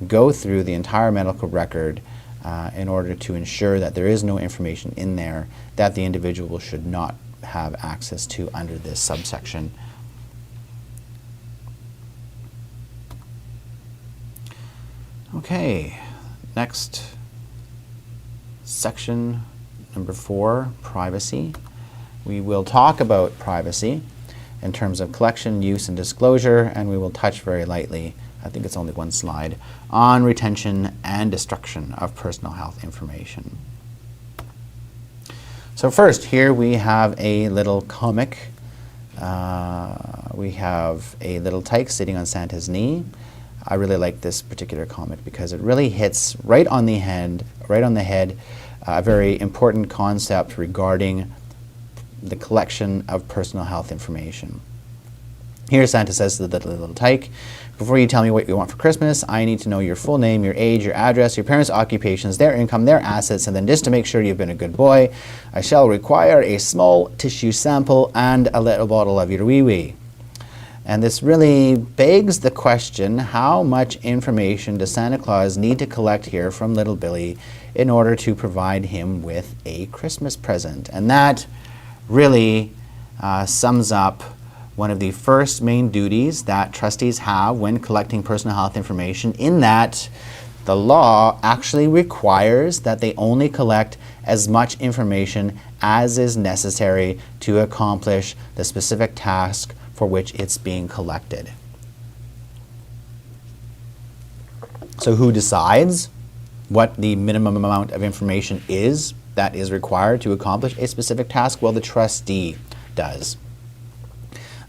go through the entire medical record in order to ensure that there is no information in there that the individual should not have access to under this subsection. Okay, next section, number 4, privacy. We will talk about privacy in terms of collection, use, and disclosure, and we will touch very lightly, I think it's only one slide, on retention and destruction of personal health information. So first, here we have a little comic. We have a little tyke sitting on Santa's knee. I really like this particular comic because it really hits right on the head, a very important concept regarding the collection of personal health information. Here Santa says to the little tyke, before you tell me what you want for Christmas, I need to know your full name, your age, your address, your parents' occupations, their income, their assets, and then just to make sure you've been a good boy, I shall require a small tissue sample and a little bottle of your wee-wee. And this really begs the question, how much information does Santa Claus need to collect here from little Billy in order to provide him with a Christmas present? And that really sums up one of the first main duties that trustees have when collecting personal health information, in that the law actually requires that they only collect as much information as is necessary to accomplish the specific task for which it's being collected. So who decides what the minimum amount of information is that is required to accomplish a specific task? Well, the trustee does.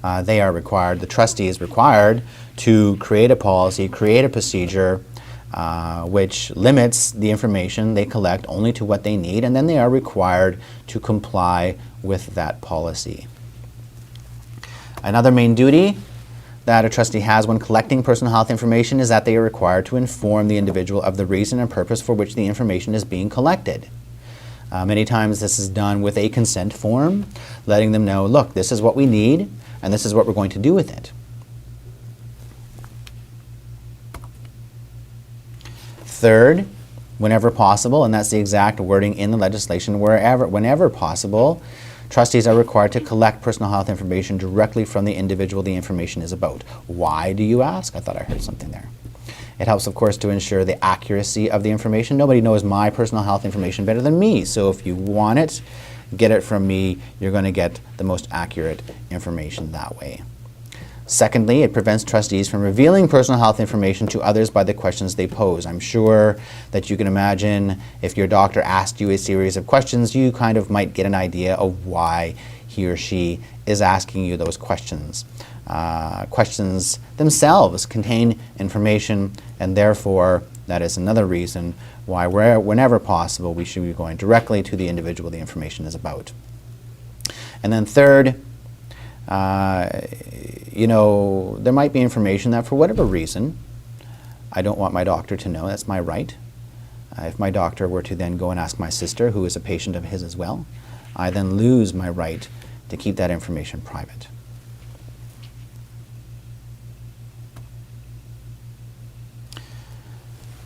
The trustee is required to create a policy, create a procedure which limits the information they collect only to what they need, and then they are required to comply with that policy. Another main duty that a trustee has when collecting personal health information is that they are required to inform the individual of the reason and purpose for which the information is being collected. Many times this is done with a consent form, letting them know, look, this is what we need, and this is what we're going to do with it. Third, whenever possible, and that's the exact wording in the legislation, whenever possible, Trustees are required to collect personal health information directly from the individual the information is about. Why, do you ask? I thought I heard something there. It helps, of course, to ensure the accuracy of the information. Nobody knows my personal health information better than me, so if you want it, get it from me. You're going to get the most accurate information that way. Secondly, it prevents trustees from revealing personal health information to others by the questions they pose. I'm sure that you can imagine if your doctor asked you a series of questions, you kind of might get an idea of why he or she is asking you those questions. Questions themselves contain information, and therefore that is another reason why whenever possible we should be going directly to the individual the information is about. And then third, there might be information that for whatever reason I don't want my doctor to know. That's my right. If my doctor were to then go and ask my sister, who is a patient of his as well, I then lose my right to keep that information private.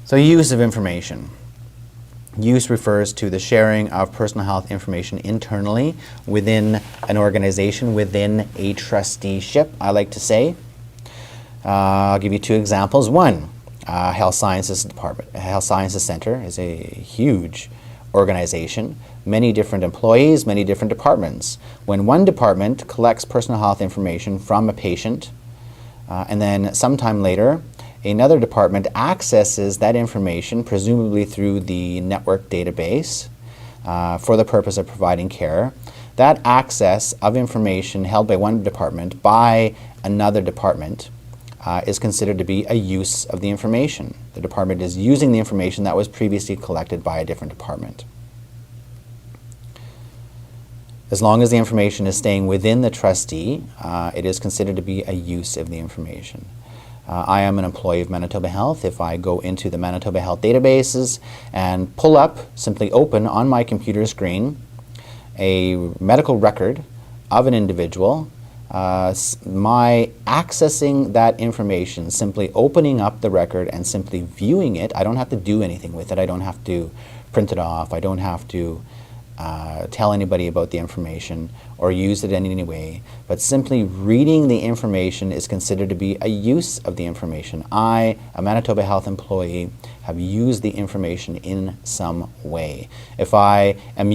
So use of information. Use refers to the sharing of personal health information internally within an organization, within a trusteeship, I like to say. I'll give you two examples. One, Health Sciences Department. Health Sciences Center is a huge organization, many different employees, many different departments. When one department collects personal health information from a patient, and then sometime later, another department accesses that information, presumably through the network database, for the purpose of providing care. That access of information held by one department by another department is considered to be a use of the information. The department is using the information that was previously collected by a different department. As long as the information is staying within the trustee, it is considered to be a use of the information. I am an employee of Manitoba Health. If I go into the Manitoba Health databases and pull up, simply open on my computer screen, a medical record of an individual, my accessing that information, simply opening up the record and simply viewing it, I don't have to do anything with it. I don't have to print it off. I don't have to tell anybody about the information or use it in any way, but simply reading the information is considered to be a use of the information. I, a Manitoba Health employee, have used the information in some way. If I am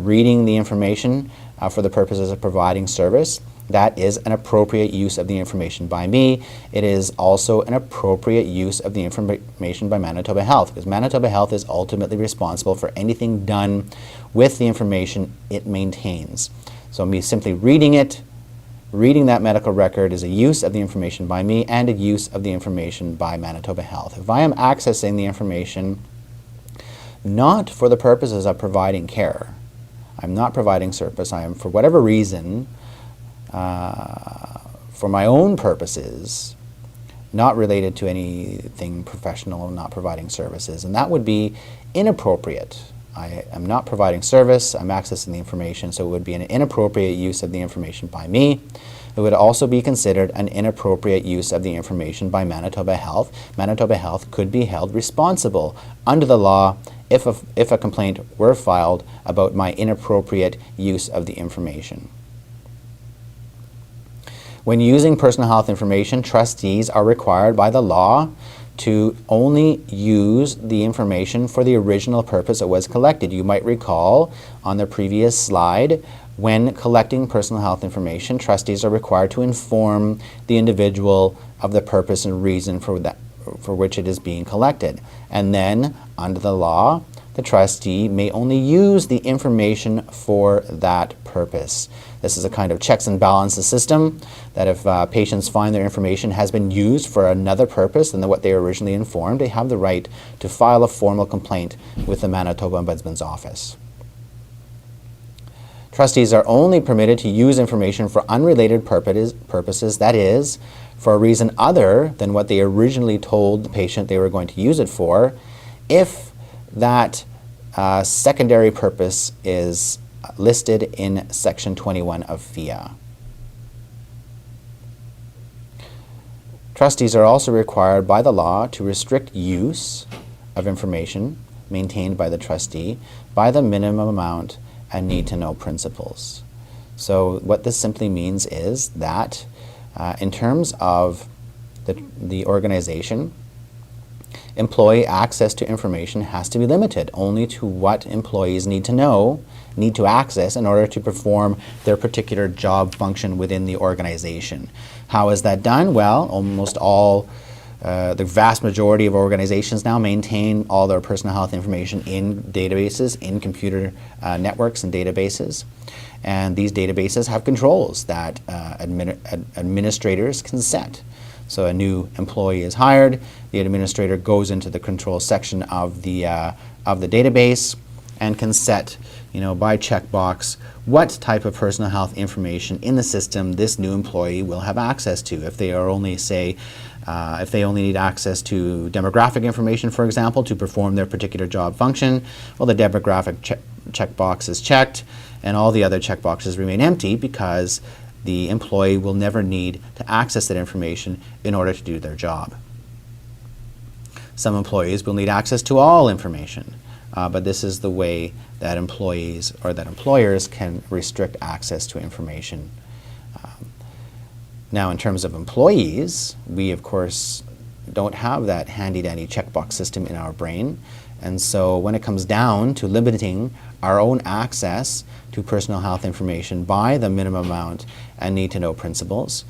reading the information for the purposes of providing service, that is an appropriate use of the information by me. It is also an appropriate use of the information by Manitoba Health, because Manitoba Health is ultimately responsible for anything done with the information it maintains. So me simply reading that medical record is a use of the information by me and a use of the information by Manitoba Health. If I am accessing the information not for the purposes of providing care, I'm not providing service, I am, for whatever reason, for my own purposes, not related to anything professional, not providing services, and that would be inappropriate. I am not providing service, I'm accessing the information, so it would be an inappropriate use of the information by me. It would also be considered an inappropriate use of the information by Manitoba Health. Manitoba Health could be held responsible under the law if a complaint were filed about my inappropriate use of the information. When using personal health information, trustees are required by the law to only use the information for the original purpose it was collected. You might recall on the previous slide, when collecting personal health information, trustees are required to inform the individual of the purpose and reason for which it is being collected. And then, under the law, the trustee may only use the information for that purpose. This is a kind of checks and balances system, that if patients find their information has been used for another purpose than what they were originally informed, they have the right to file a formal complaint with the Manitoba Ombudsman's Office. Trustees are only permitted to use information for unrelated purposes, that is, for a reason other than what they originally told the patient they were going to use it for, if that secondary purpose is listed in Section 21 of PHIA. Trustees are also required by the law to restrict use of information maintained by the trustee by the minimum amount and need-to-know principles. So what this simply means is that in terms of the organization, employee access to information has to be limited only to what employees need to access in order to perform their particular job function within the organization. How is that done? Well, almost all, the vast majority of organizations now maintain all their personal health information in databases, in computer networks and databases. And these databases have controls that administrators can set. So a new employee is hired, the administrator goes into the control section of the database and can set, by checkbox, what type of personal health information in the system this new employee will have access to. If they are only, if they only need access to demographic information, for example, to perform their particular job function, well, the demographic checkbox is checked, and all the other checkboxes remain empty because the employee will never need to access that information in order to do their job. Some employees will need access to all information, but this is the way that employees or that employers can restrict access to information. Now, in terms of employees, we of course don't have that handy-dandy checkbox system in our brain, and so when it comes down to limiting our own access to personal health information by the minimum amount and need-to-know principles,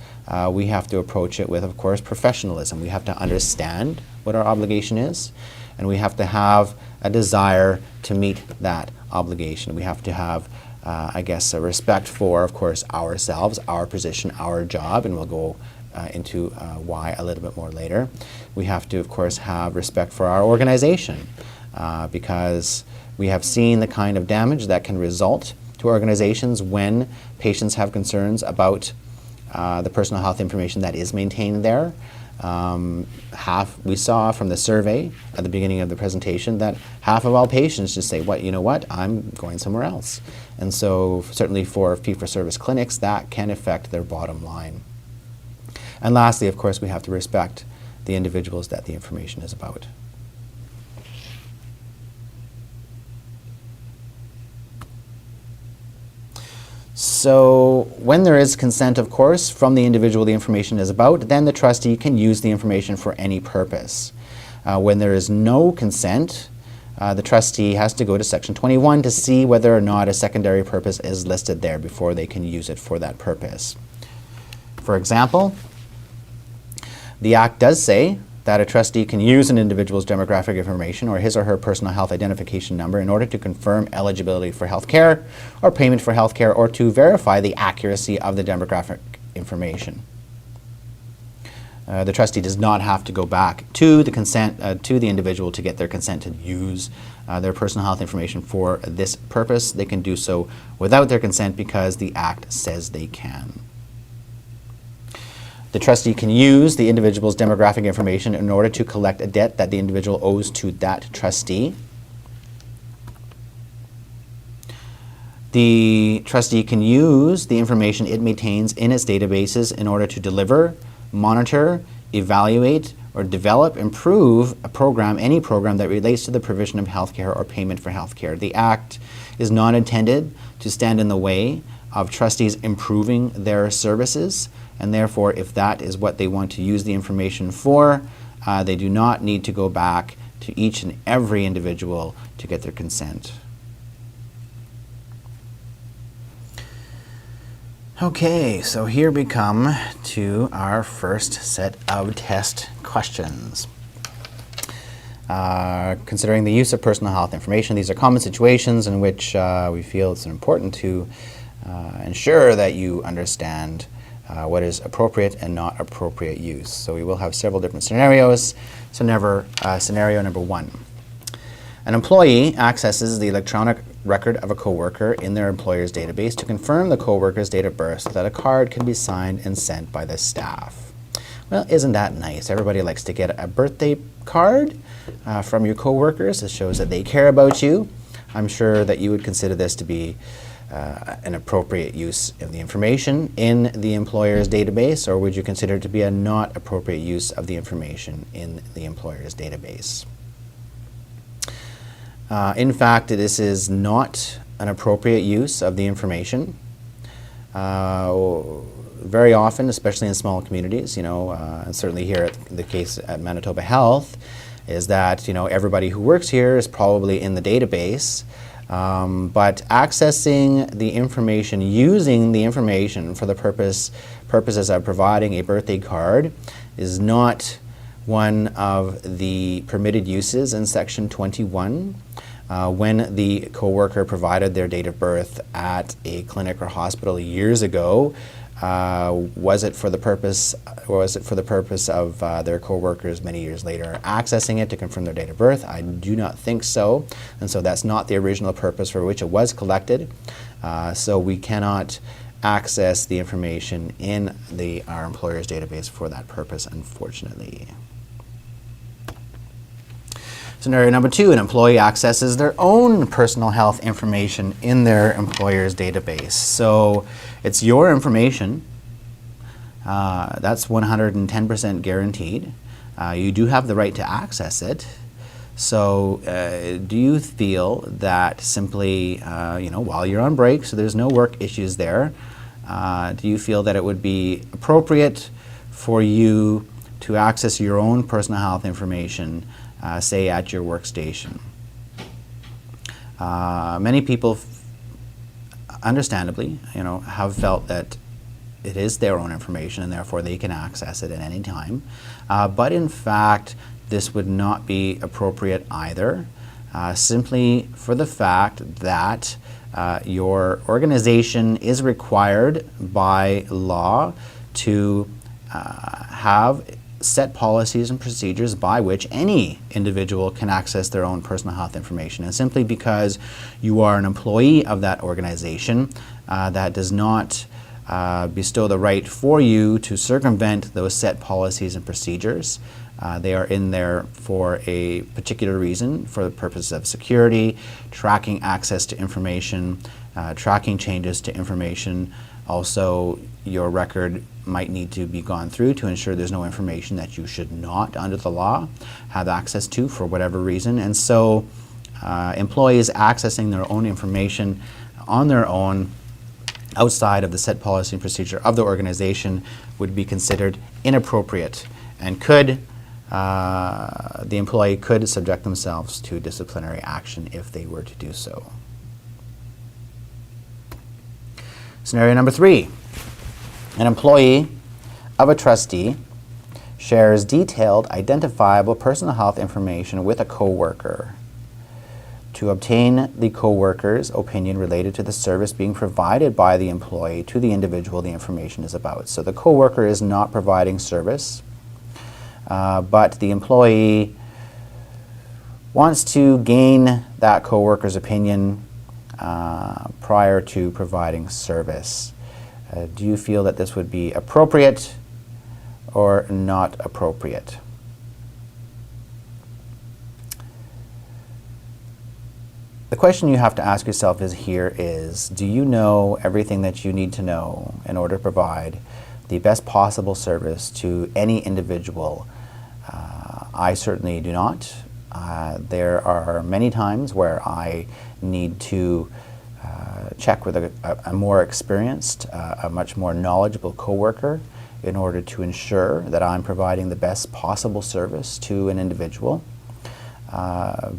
we have to approach it with, of course, professionalism. We have to understand what our obligation is, and we have to have a desire to meet that obligation. We have to have, I guess, a respect for, of course, ourselves, our position, our job, and we'll go into why a little bit more later. We have to, of course, have respect for our organization because we have seen the kind of damage that can result to organizations when patients have concerns about the personal health information that is maintained there. We saw from the survey at the beginning of the presentation that half of all patients just say, you know what, I'm going somewhere else. And so certainly for fee-for-service clinics, that can affect their bottom line. And lastly, of course, we have to respect the individuals that the information is about. So when there is consent, of course, from the individual the information is about, then the trustee can use the information for any purpose. When there is no consent, the trustee has to go to Section 21 to see whether or not a secondary purpose is listed there before they can use it for that purpose. For example, the Act does say that a trustee can use an individual's demographic information or his or her personal health identification number in order to confirm eligibility for health care or payment for health care or to verify the accuracy of the demographic information. The trustee does not have to go back to the consent to the individual to get their consent to use their personal health information for this purpose. They can do so without their consent because the Act says they can. The trustee can use the individual's demographic information in order to collect a debt that the individual owes to that trustee. The trustee can use the information it maintains in its databases in order to deliver, monitor, evaluate, or develop, improve a program, any program that relates to the provision of healthcare or payment for healthcare. The Act is not intended to stand in the way of trustees improving their services, and therefore, if that is what they want to use the information for, they do not need to go back to each and every individual to get their consent. Okay, so here we come to our first set of test questions. Considering the use of personal health information, these are common situations in which we feel it's important to ensure that you understand what is appropriate and not appropriate use. So we will have several different scenarios. Scenario number one. An employee accesses the electronic record of a coworker in their employer's database to confirm the coworker's date of birth so that a card can be signed and sent by the staff. Well, isn't that nice? Everybody likes to get a birthday card from your coworkers. It shows that they care about you. I'm sure that you would consider this to be an appropriate use of the information in the employer's database, or would you consider it to be a not appropriate use of the information in the employer's database? In fact, this is not an appropriate use of the information. very often, especially in small communities, and certainly here at the case at Manitoba Health, is that everybody who works here is probably in the database, but accessing the information, using the information for the purposes of providing a birthday card is not one of the permitted uses in Section 21. When the coworker provided their date of birth at a clinic or hospital years ago, was it for the purpose of their coworkers many years later accessing it to confirm their date of birth? I do not think so, and so that's not the original purpose for which it was collected. So we cannot access the information in our employer's database for that purpose, unfortunately. Scenario number 2, an employee accesses their own personal health information in their employer's database. So it's your information. That's 110% guaranteed. You do have the right to access it. So do you feel that simply, while you're on break, so there's no work issues there, do you feel that it would be appropriate for you to access your own personal health information, say at your workstation? Many people, understandably, have felt that it is their own information and therefore they can access it at any time. But in fact, this would not be appropriate either, simply for the fact that your organization is required by law to have set policies and procedures by which any individual can access their own personal health information. And simply because you are an employee of that organization, that does not bestow the right for you to circumvent those set policies and procedures. They are in there for a particular reason, for the purpose of security, tracking access to information, tracking changes to information. Also, your record might need to be gone through to ensure there's no information that you should not, under the law, have access to for whatever reason. And so employees accessing their own information on their own outside of the set policy and procedure of the organization would be considered inappropriate and the employee could subject themselves to disciplinary action if they were to do so. Scenario number 3. An employee of a trustee shares detailed, identifiable personal health information with a coworker. To obtain the coworker's opinion related to the service being provided by the employee to the individual the information is about. So the coworker is not providing service, but the employee wants to gain that coworker's opinion prior to providing service. Do you feel that this would be appropriate or not appropriate? The question you have to ask yourself is, do you know everything that you need to know in order to provide the best possible service to any individual? I certainly do not. There are many times where I need to check with a more experienced, a much more knowledgeable coworker in order to ensure that I'm providing the best possible service to an individual.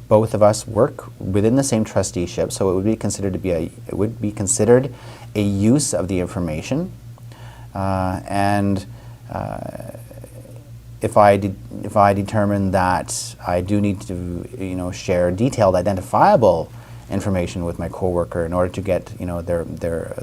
Both of us work within the same trusteeship, so it would be considered a use of the information. If I determine that I do need to share detailed, identifiable information with my coworker in order to get their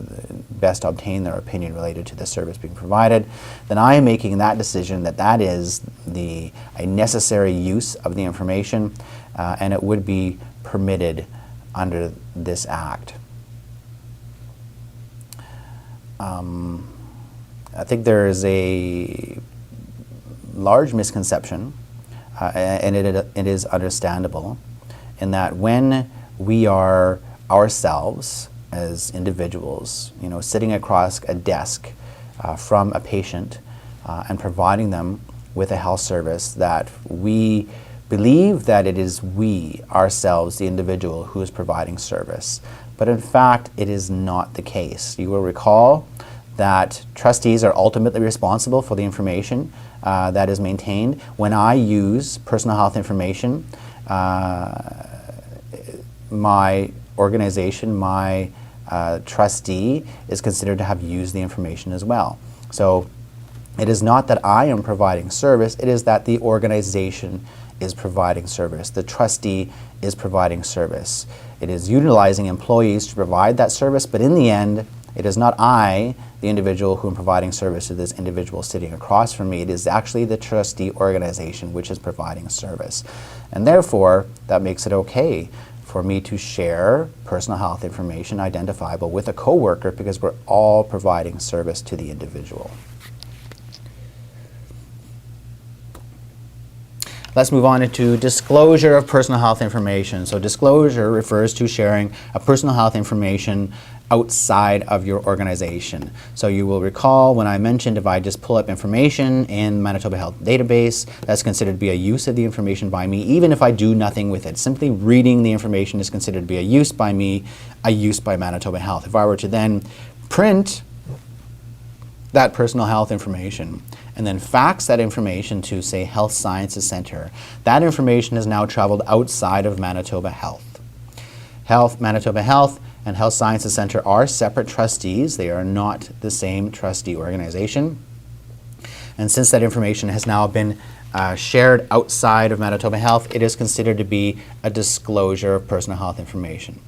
best obtain their opinion related to the service being provided, then I am making that decision that is a necessary use of the information, and it would be permitted under this Act. I think there is a large misconception, and it is understandable, in that when we are ourselves as individuals, sitting across a desk from a patient and providing them with a health service, that we believe that it is we, ourselves, the individual, who is providing service. But in fact, it is not the case. You will recall that trustees are ultimately responsible for the information that is maintained. When I use personal health information, my organization, my trustee is considered to have used the information as well. So it is not that I am providing service, it is that the organization is providing service. The trustee is providing service. It is utilizing employees to provide that service, but in the end, it is not I, the individual, who am providing service to this individual sitting across from me. It is actually the trustee organization which is providing service. And therefore, that makes it okay for me to share personal health information identifiable with a coworker because we're all providing service to the individual. Let's move on into disclosure of personal health information. So disclosure refers to sharing a personal health information outside of your organization. So you will recall when I mentioned if I just pull up information in Manitoba Health database, that's considered to be a use of the information by me, even if I do nothing with it. Simply reading the information is considered to be a use by me, a use by Manitoba Health. If I were to then print that personal health information and then fax that information to, say, Health Sciences Centre, that information has now traveled outside of Manitoba Health. Manitoba Health and Health Sciences Centre are separate trustees. They are not the same trustee organization. And since that information has now been shared outside of Manitoba Health, it is considered to be a disclosure of personal health information.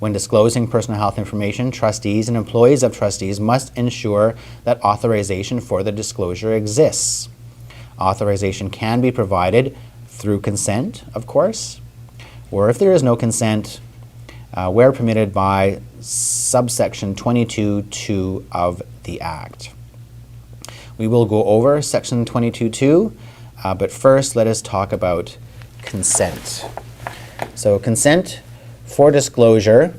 When disclosing personal health information, trustees and employees of trustees must ensure that authorization for the disclosure exists. Authorization can be provided through consent, of course, or if there is no consent, where permitted by subsection 22(2) of the Act. We will go over section 22(2), but first let us talk about consent. So consent for disclosure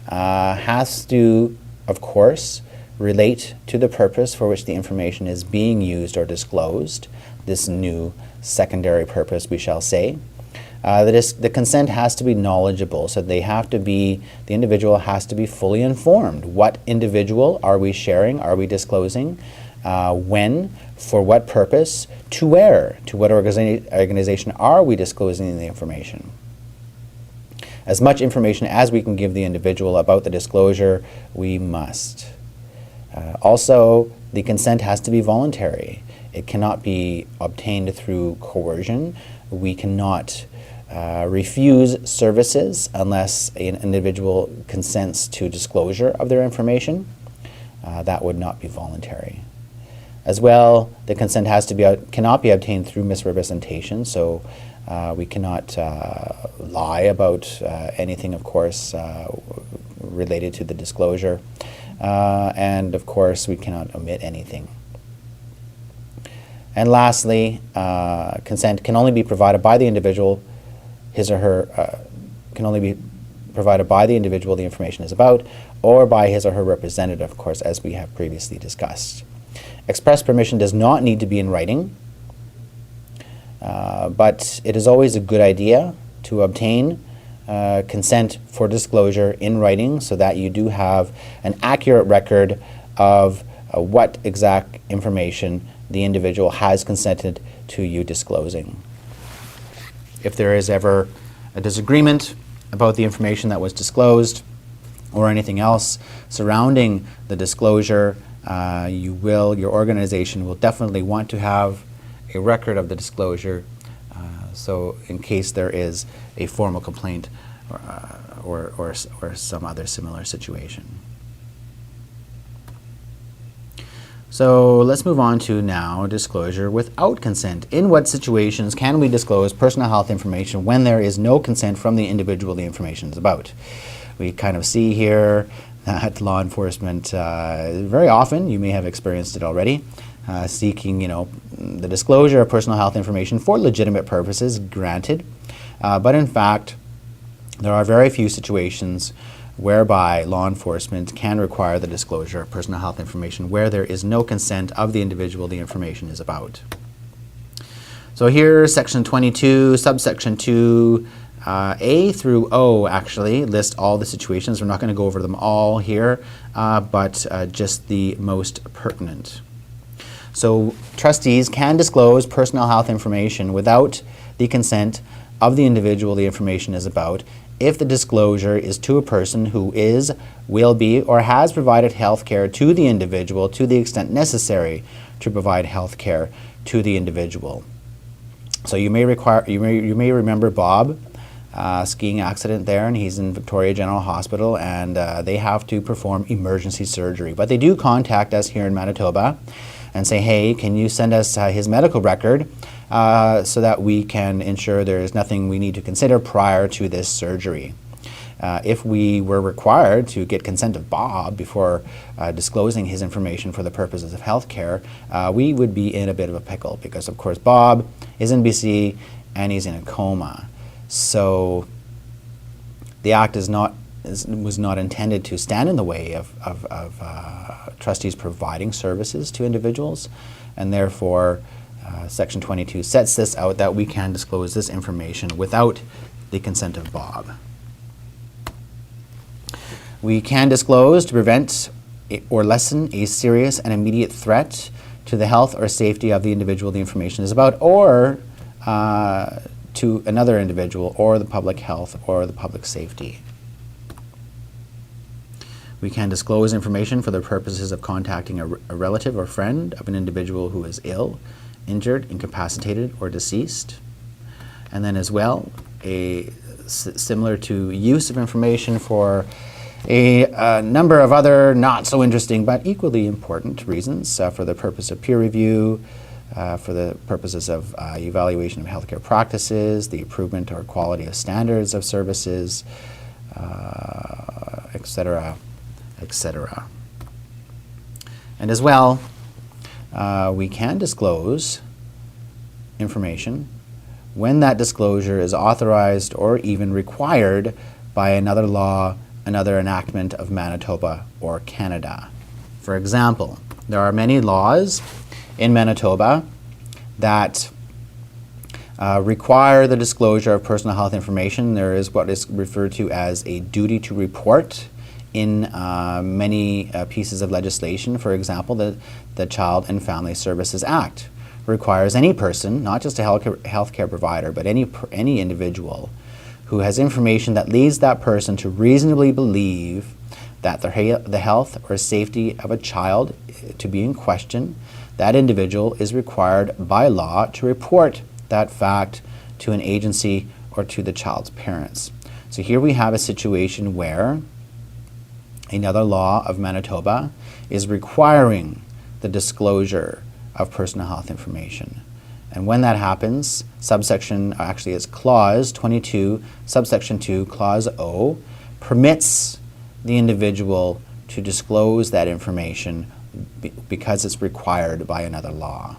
has to, of course, relate to the purpose for which the information is being used or disclosed, this new secondary purpose, we shall say. The consent has to be knowledgeable, so the individual has to be fully informed. What individual are we sharing, are we disclosing, when, for what purpose, to where, to what organization are we disclosing the information. As much information as we can give the individual about the disclosure, we must. Also, the consent has to be voluntary. It cannot be obtained through coercion. We cannot refuse services unless an individual consents to disclosure of their information. That would not be voluntary. As well, the consent cannot be obtained through misrepresentation, so we cannot lie about anything, of course, related to the disclosure. And of course, we cannot omit anything. And lastly, consent can only be provided by the individual, can only be provided by the individual the information is about, or by his or her representative, of course, as we have previously discussed. Express permission does not need to be in writing, but it is always a good idea to obtain consent for disclosure in writing so that you do have an accurate record of what exact information the individual has consented to you disclosing. If there is ever a disagreement about the information that was disclosed or anything else surrounding the disclosure, your organization will definitely want to have a record of the disclosure, so in case there is a formal complaint or some other similar situation. So let's move on to now disclosure without consent. In what situations can we disclose personal health information when there is no consent from the individual the information is about? We kind of see here that law enforcement, very often, you may have experienced it already, seeking the disclosure of personal health information for legitimate purposes, granted. But in fact, there are very few situations whereby law enforcement can require the disclosure of personal health information where there is no consent of the individual the information is about. So here, section 22, subsection 2, A through O actually list all the situations. We're not going to go over them all here, but just the most pertinent. So trustees can disclose personal health information without the consent of the individual the information is about if the disclosure is to a person who is, will be, or has provided health care to the individual to the extent necessary to provide health care to the individual. So you may remember Bob, skiing accident there, and he's in Victoria General Hospital, and they have to perform emergency surgery. But they do contact us here in Manitoba and say, hey, can you send us his medical record so that we can ensure there is nothing we need to consider prior to this surgery. If we were required to get consent of Bob before disclosing his information for the purposes of health care, we would be in a bit of a pickle because, of course, Bob is in BC and he's in a coma. So the Act was not intended to stand in the way of trustees providing services to individuals, and therefore Section 22 sets this out that we can disclose this information without the consent of Bob. We can disclose to prevent or lessen a serious and immediate threat to the health or safety of the individual the information is about, or to another individual, or the public health, or the public safety. We can disclose information for the purposes of contacting a relative or friend of an individual who is ill, injured, incapacitated, or deceased. And then as well, similar to use of information for a number of other not so interesting but equally important reasons, for the purpose of peer review, for the purposes of evaluation of healthcare practices, the improvement or quality of standards of services, etc., etc. And as well, we can disclose information when that disclosure is authorized or even required by another law, another enactment of Manitoba or Canada. For example, there are many laws in Manitoba that require the disclosure of personal health information. There is what is referred to as a duty to report in many pieces of legislation. For example, the Child and Family Services Act requires any person, not just a healthcare provider, but any individual who has information that leads that person to reasonably believe that the health or safety of a child to be in question, that individual is required by law to report that fact to an agency or to the child's parents. So here we have a situation where another law of Manitoba is requiring the disclosure of personal health information. And when that happens, it's clause 22, subsection 2, clause O, permits the individual to disclose that information because it's required by another law.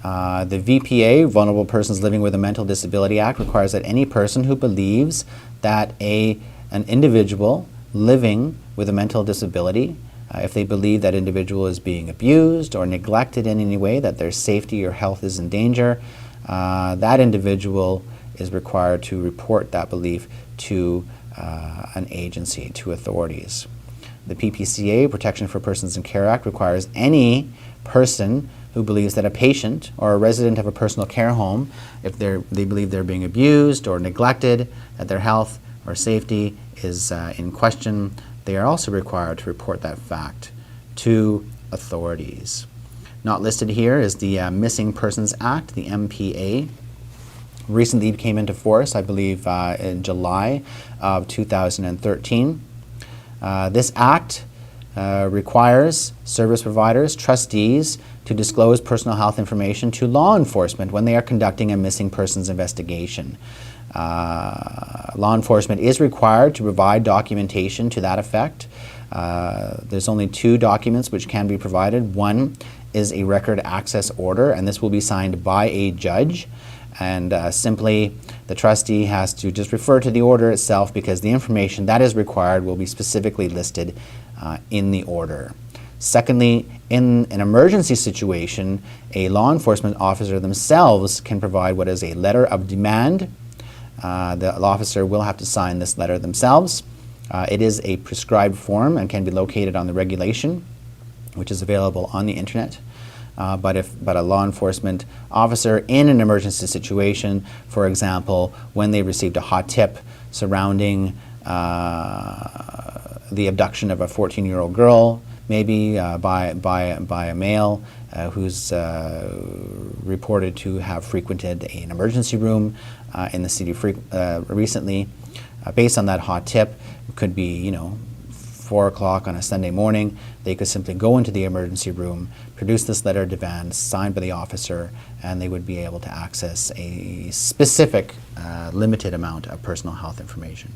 The VPA, Vulnerable Persons Living with a Mental Disability Act, requires that any person who believes that an individual living with a mental disability, if they believe that individual is being abused or neglected in any way, that their safety or health is in danger, that individual is required to report that belief to an agency, to authorities. The PPCA, Protection for Persons in Care Act, requires any person who believes that a patient or a resident of a personal care home, if they believe they're being abused or neglected, that their health or safety is in question, they are also required to report that fact to authorities. Not listed here is the Missing Persons Act, the MPA. Recently came into force, I believe, in July of 2013. This act requires service providers, trustees, to disclose personal health information to law enforcement when they are conducting a missing persons investigation. Law enforcement is required to provide documentation to that effect. There's only two documents which can be provided. One is a record access order, and this will be signed by a judge. And simply, the trustee has to just refer to the order itself because the information that is required will be specifically listed in the order. Secondly, in an emergency situation, a law enforcement officer themselves can provide what is a letter of demand. The officer will have to sign this letter themselves. It is a prescribed form and can be located on the regulation, which is available on the internet. But a law enforcement officer in an emergency situation, for example, when they received a hot tip surrounding the abduction of a 14-year-old girl, maybe by a male who's reported to have frequented an emergency room in the city recently, based on that hot tip, it could be 4 o'clock on a Sunday morning. They could simply go into the emergency room, produce this letter of demand signed by the officer, and they would be able to access a specific limited amount of personal health information.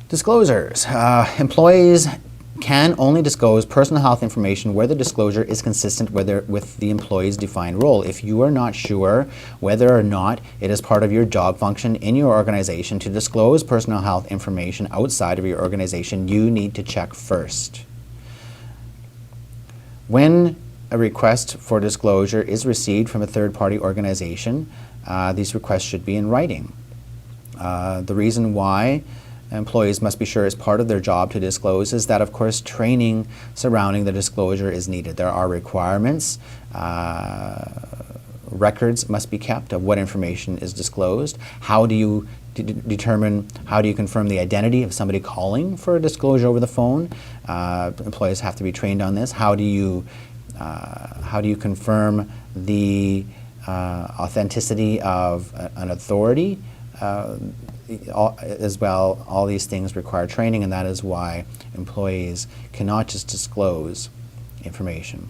Disclosures. Employees can only disclose personal health information where the disclosure is consistent with the employee's defined role. If you are not sure whether or not it is part of your job function in your organization to disclose personal health information outside of your organization, you need to check first. When a request for disclosure is received from a third-party organization, these requests should be in writing. The reason why employees must be sure as part of their job to disclose is that, of course, training surrounding the disclosure is needed. There are requirements. Records must be kept of what information is disclosed. How do you confirm the identity of somebody calling for a disclosure over the phone? Employees have to be trained on this. How do you confirm the authenticity of an authority? As well, all these things require training, and that is why employees cannot just disclose information.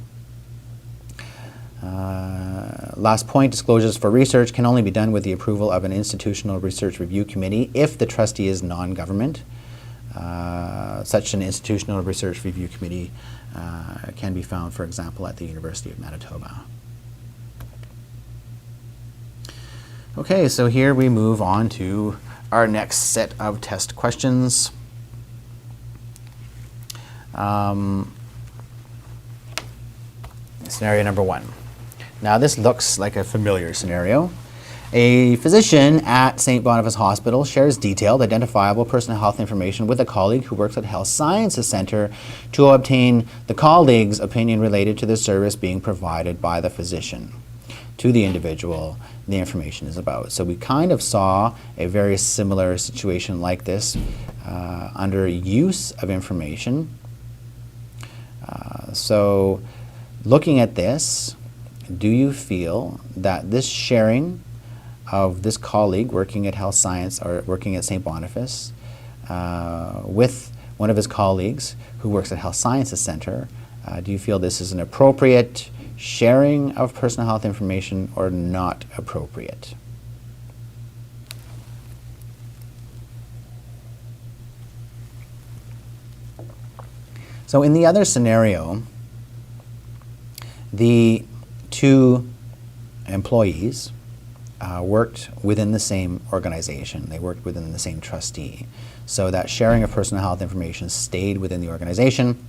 Last point, disclosures for research can only be done with the approval of an institutional research review committee if the trustee is non-government. Such an institutional research review committee can be found, for example, at the University of Manitoba. Okay, so here we move on to our next set of test questions. Scenario number 1. Now this looks like a familiar scenario. A physician at St. Boniface Hospital shares detailed, identifiable personal health information with a colleague who works at Health Sciences Centre to obtain the colleague's opinion related to the service being provided by the physician to the individual the information is about. So we kind of saw a very similar situation like this under use of information. So looking at this, do you feel that this sharing of this colleague working at Health Science or working at St. Boniface with one of his colleagues who works at Health Sciences Centre, do you feel this is an appropriate sharing of personal health information or not appropriate? So in the other scenario, the two employees worked within the same organization. They worked within the same trustee. So that sharing of personal health information stayed within the organization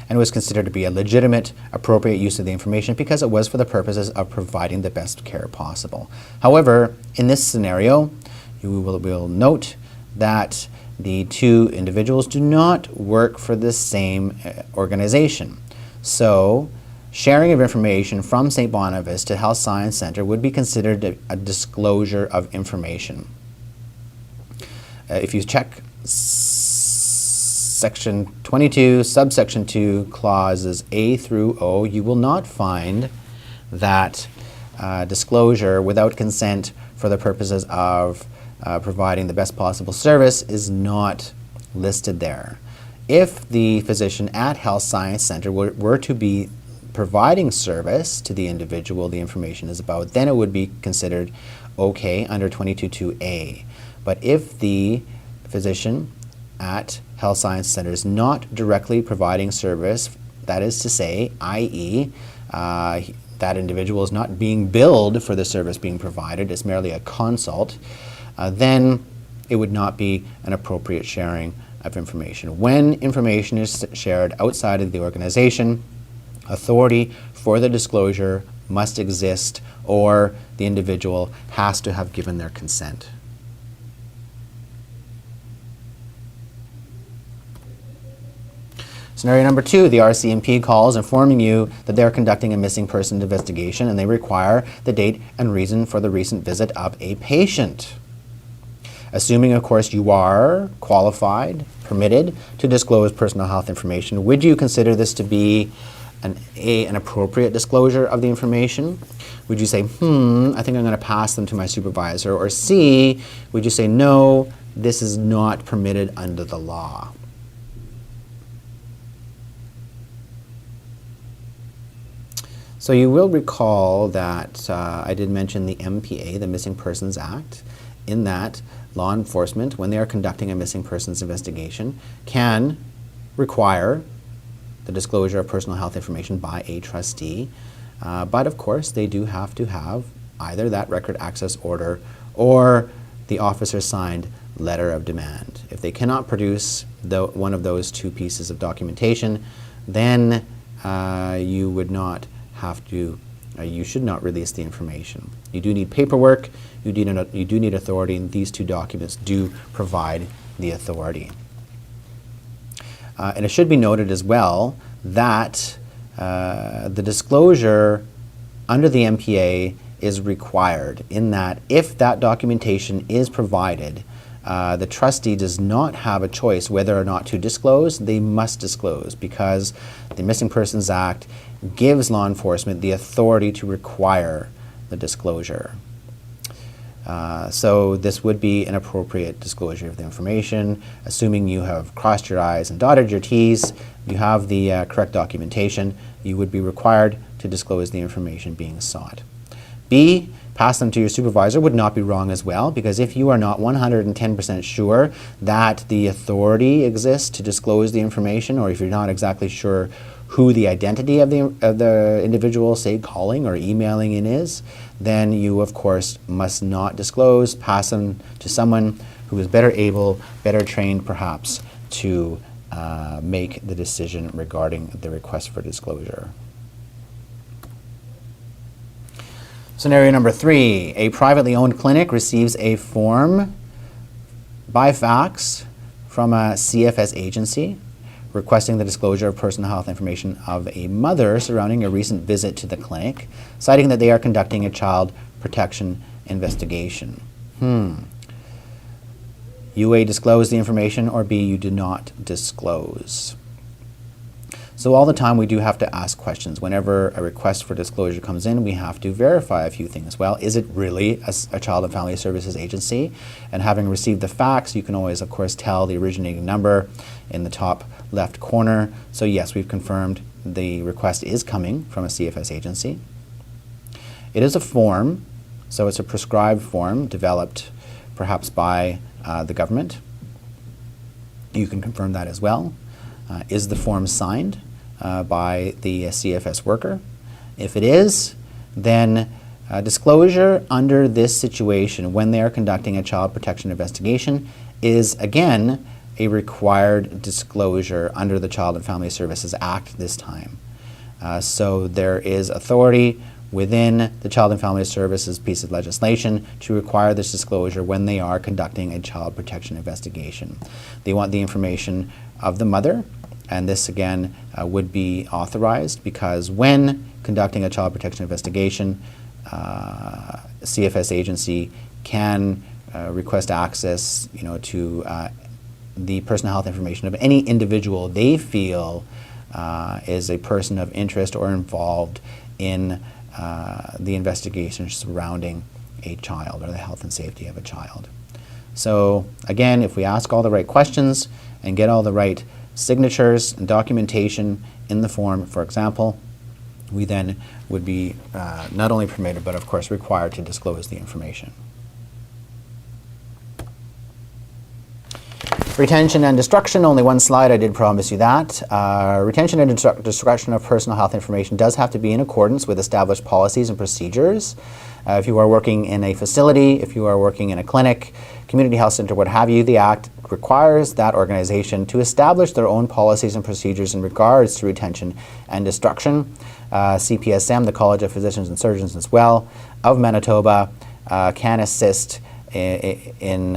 and was considered to be a legitimate, appropriate use of the information because it was for the purposes of providing the best care possible. However, in this scenario, you will note that the two individuals do not work for the same organization. So sharing of information from St. Boniface to Health Science Centre would be considered a disclosure of information. If you check Section 22, subsection 2, clauses A through O, you will not find that disclosure without consent for the purposes of providing the best possible service is not listed there. If the physician at Health Science Centre were to be providing service to the individual the information is about, then it would be considered okay under 22.2a. But if the physician at Health Science Centre is not directly providing service, that is to say, i.e., that individual is not being billed for the service being provided, it's merely a consult, then it would not be an appropriate sharing of information. When information is shared outside of the organization, authority for the disclosure must exist, or the individual has to have given their consent. Scenario number 2, the RCMP calls informing you that they are conducting a missing person investigation and they require the date and reason for the recent visit of a patient. Assuming, of course, you are qualified, permitted to disclose personal health information, would you consider this to be an appropriate disclosure of the information? Would you say, I think I'm going to pass them to my supervisor? Or C, would you say, no, this is not permitted under the law? So you will recall that I did mention the MPA, the Missing Persons Act, in that law enforcement, when they are conducting a missing persons investigation, can require the disclosure of personal health information by a trustee. But of course, they do have to have either that record access order or the officer signed letter of demand. If they cannot produce one of those two pieces of documentation, then you would not have to, you should not release the information. You do need paperwork, you do need authority, and these two documents do provide the authority. And it should be noted as well that the disclosure under the MPA is required, in that if that documentation is provided, the trustee does not have a choice whether or not to disclose. They must disclose, because the Missing Persons Act gives law enforcement the authority to require the disclosure. So this would be an appropriate disclosure of the information, assuming you have crossed your I's and dotted your T's, you have the correct documentation, you would be required to disclose the information being sought. B, pass them to your supervisor would not be wrong as well, because if you are not 110% sure that the authority exists to disclose the information, or if you're not exactly sure who the identity of the individual, say, calling or emailing in is, then you, of course, must not disclose. Pass them to someone who is better able, better trained, perhaps, to make the decision regarding the request for disclosure. Scenario number 3, a privately owned clinic receives a form by fax from a CFS agency requesting the disclosure of personal health information of a mother surrounding a recent visit to the clinic, citing that they are conducting a child protection investigation. You A, disclose the information, or B, you do not disclose. So all the time we do have to ask questions. Whenever a request for disclosure comes in, we have to verify a few things. Well, is it really a Child and Family Services agency? And having received the fax, you can always, of course, tell the originating number in the top left corner. So yes, we've confirmed the request is coming from a CFS agency. It is a form, so it's a prescribed form developed perhaps by the government. You can confirm that as well. Is the form signed by the CFS worker? If it is, then disclosure under this situation when they are conducting a child protection investigation is, again, a required disclosure under the Child and Family Services Act this time. So there is authority within the Child and Family Services piece of legislation to require this disclosure when they are conducting a child protection investigation. They want the information of the mother, and this again would be authorized, because when conducting a child protection investigation, CFS agency can request access, to the personal health information of any individual they feel is a person of interest or involved in the investigation surrounding a child or the health and safety of a child. So again, if we ask all the right questions and get all the right signatures and documentation in the form, for example, we then would be not only permitted, but of course required to disclose the information. Retention and destruction, only one slide, I did promise you that. Retention and destruction of personal health information does have to be in accordance with established policies and procedures. If you are working in a facility, if you are working in a clinic, community health center, what have you, the Act requires that organization to establish their own policies and procedures in regards to retention and destruction. CPSM, the College of Physicians and Surgeons as well, of Manitoba, can assist in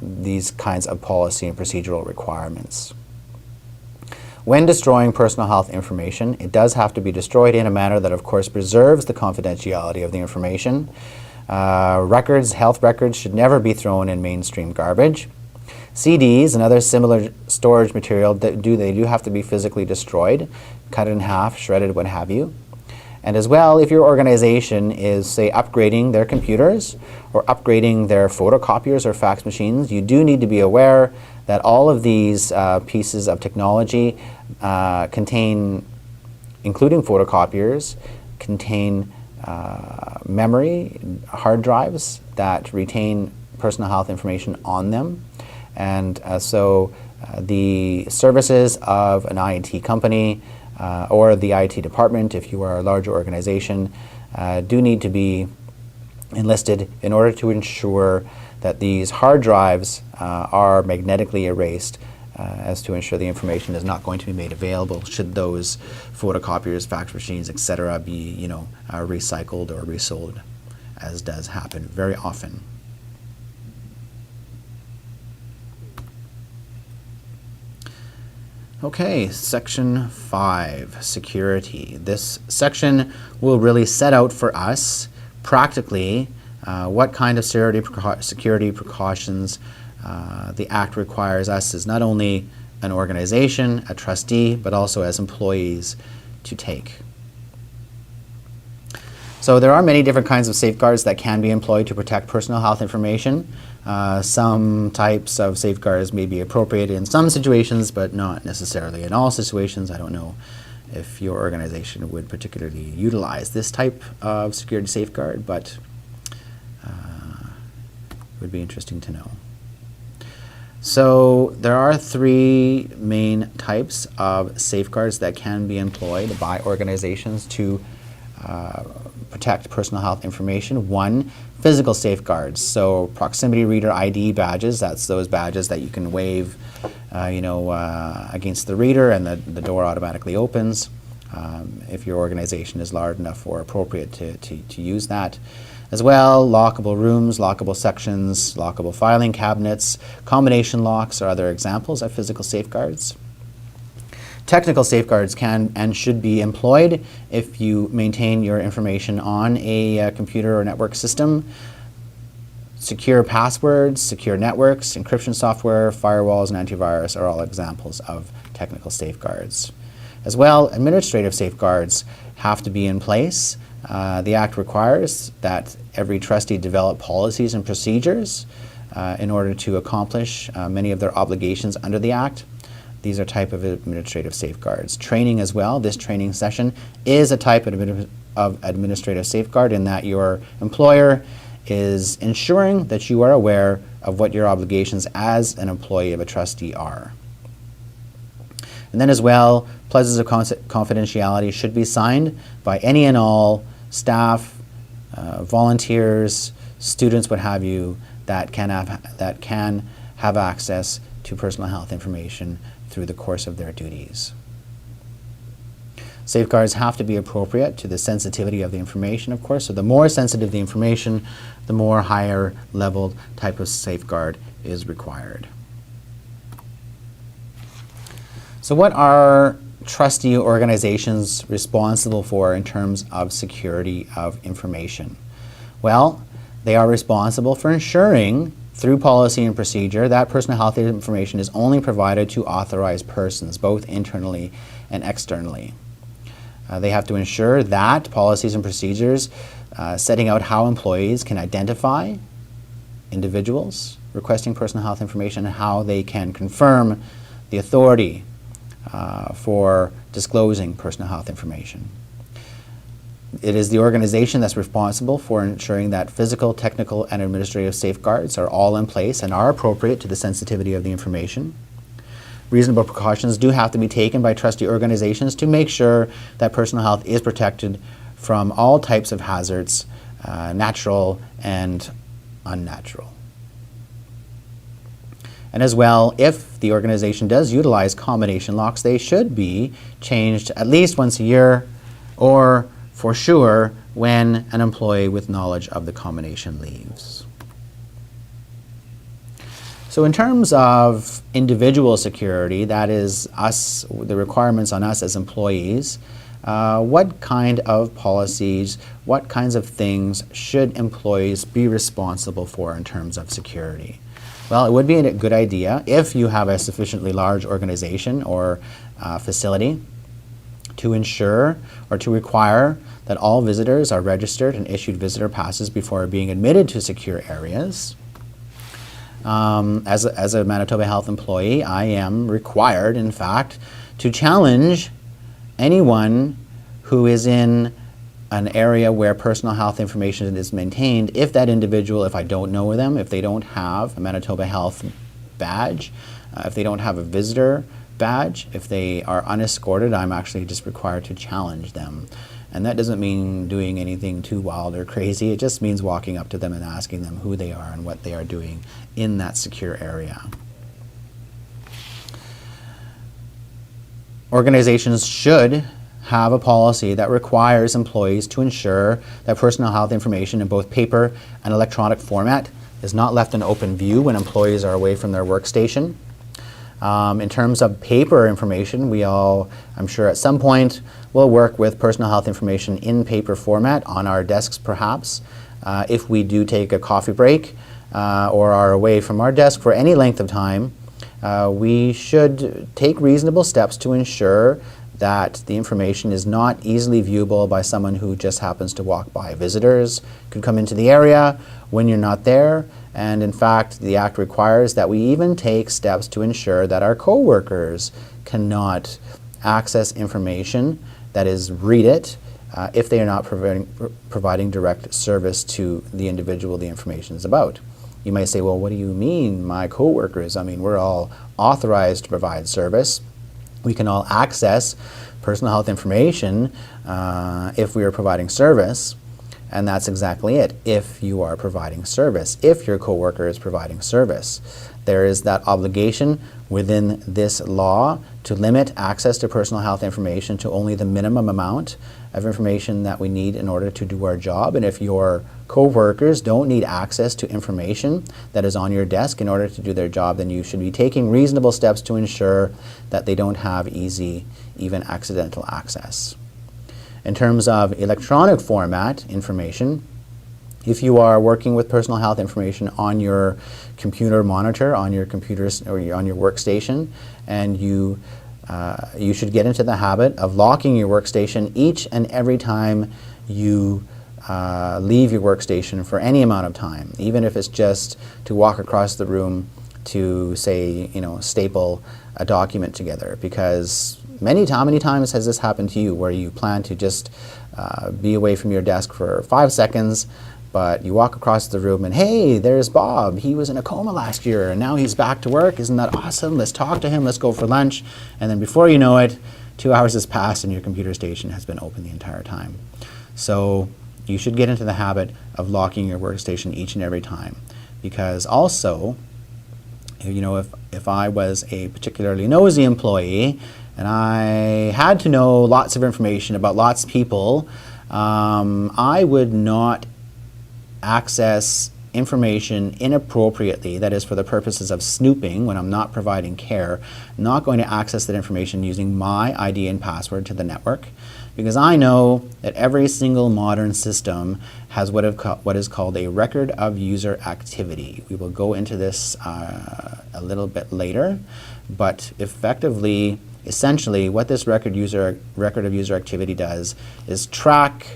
these kinds of policy and procedural requirements. When destroying personal health information, it does have to be destroyed in a manner that, of course, preserves the confidentiality of the information. Health records should never be thrown in mainstream garbage. CDs and other similar storage material, they do have to be physically destroyed, cut in half, shredded, what have you. And as well, if your organization is, say, upgrading their computers or upgrading their photocopiers or fax machines, you do need to be aware that all of these pieces of technology contain, including photocopiers, contain memory, hard drives that retain personal health information on them. And so the services of an IT company or the IT department, if you are a larger organization, do need to be enlisted in order to ensure that these hard drives are magnetically erased as to ensure the information is not going to be made available should those photocopiers, fax machines, etc. be recycled or resold, as does happen very often. Okay, Section 5, Security. This section will really set out for us practically what kind of security precautions the Act requires us as not only an organization, a trustee, but also as employees to take. So there are many different kinds of safeguards that can be employed to protect personal health information. Some types of safeguards may be appropriate in some situations, but not necessarily in all situations. I don't know if your organization would particularly utilize this type of security safeguard, but it would be interesting to know. So there are three main types of safeguards that can be employed by organizations to protect personal health information. One, physical safeguards. So proximity reader ID badges, that's those badges that you can wave against the reader and the door automatically opens if your organization is large enough or appropriate to use that. As well, lockable rooms, lockable sections, lockable filing cabinets, combination locks are other examples of physical safeguards. Technical safeguards can and should be employed if you maintain your information on a computer or network system. Secure passwords, secure networks, encryption software, firewalls, and antivirus are all examples of technical safeguards. As well, administrative safeguards have to be in place. The Act requires that every trustee develop policies and procedures in order to accomplish many of their obligations under the Act. These are type of administrative safeguards. Training as well. This training session is a type of administrative safeguard in that your employer is ensuring that you are aware of what your obligations as an employee of a trustee are. And then as well, pledges of confidentiality should be signed by any and all staff, volunteers, students, what have you, that can have access to personal health information through the course of their duties. Safeguards have to be appropriate to the sensitivity of the information, of course. So the more sensitive the information, the more higher level type of safeguard is required. So what are trustee organizations responsible for in terms of security of information? Well, they are responsible for ensuring through policy and procedure that personal health information is only provided to authorized persons, both internally and externally. They have to ensure that policies and procedures setting out how employees can identify individuals requesting personal health information and how they can confirm the authority for disclosing personal health information. It is the organization that's responsible for ensuring that physical, technical, and administrative safeguards are all in place and are appropriate to the sensitivity of the information. Reasonable precautions do have to be taken by trustee organizations to make sure that personal health is protected from all types of hazards, natural and unnatural. And as well, if the organization does utilize combination locks, they should be changed at least once a year, or for sure when an employee with knowledge of the combination leaves. So in terms of individual security, that is us, the requirements on us as employees, what kind of policies, what kinds of things should employees be responsible for in terms of security? Well, it would be a good idea if you have a sufficiently large organization or facility to ensure or to require that all visitors are registered and issued visitor passes before being admitted to secure areas. As a Manitoba Health employee, I am required, in fact, to challenge anyone who is in an area where personal health information is maintained if that individual, if I don't know them, if they don't have a Manitoba Health badge, if they don't have a visitor badge, if they are unescorted, I'm actually just required to challenge them. And that doesn't mean doing anything too wild or crazy. It just means walking up to them and asking them who they are and what they are doing in that secure area. Organizations should have a policy that requires employees to ensure that personal health information in both paper and electronic format is not left in open view when employees are away from their workstation. In terms of paper information, we all, I'm sure at some point, will work with personal health information in paper format on our desks perhaps. If we do take a coffee break or are away from our desk for any length of time, we should take reasonable steps to ensure that the information is not easily viewable by someone who just happens to walk by. Visitors could come into the area when you're not there, and in fact the Act requires that we even take steps to ensure that our co-workers cannot access information, that is, read it, if they are not providing direct service to the individual the information is about. You might say, well, what do you mean, my co-workers? I mean, we're all authorized to provide service. We can all access personal health information if we are providing service, and that's exactly it, if you are providing service, if your coworker is providing service. There is that obligation within this law to limit access to personal health information to only the minimum amount of information that we need in order to do our job. And if your co-workers don't need access to information that is on your desk in order to do their job, then you should be taking reasonable steps to ensure that they don't have easy, even accidental access. In terms of electronic format information, if you are working with personal health information on your computer monitor, on your computers or on your workstation, and you should get into the habit of locking your workstation each and every time you leave your workstation for any amount of time, even if it's just to walk across the room to, say, staple a document together. Because how many times has this happened to you where you plan to just be away from your desk for 5 seconds, but you walk across the room and, hey, there's Bob. He was in a coma last year and now he's back to work. Isn't that awesome? Let's talk to him. Let's go for lunch. And then before you know it, 2 hours has passed and your computer station has been open the entire time. So you should get into the habit of locking your workstation each and every time. Because also, if I was a particularly nosy employee and I had to know lots of information about lots of people, I would not access information inappropriately, that is for the purposes of snooping when I'm not providing care. I'm not going to access that information using my ID and password to the network, because I know that every single modern system has what is called a record of user activity. We will go into this a little bit later, but effectively, essentially, what this record of user activity does is track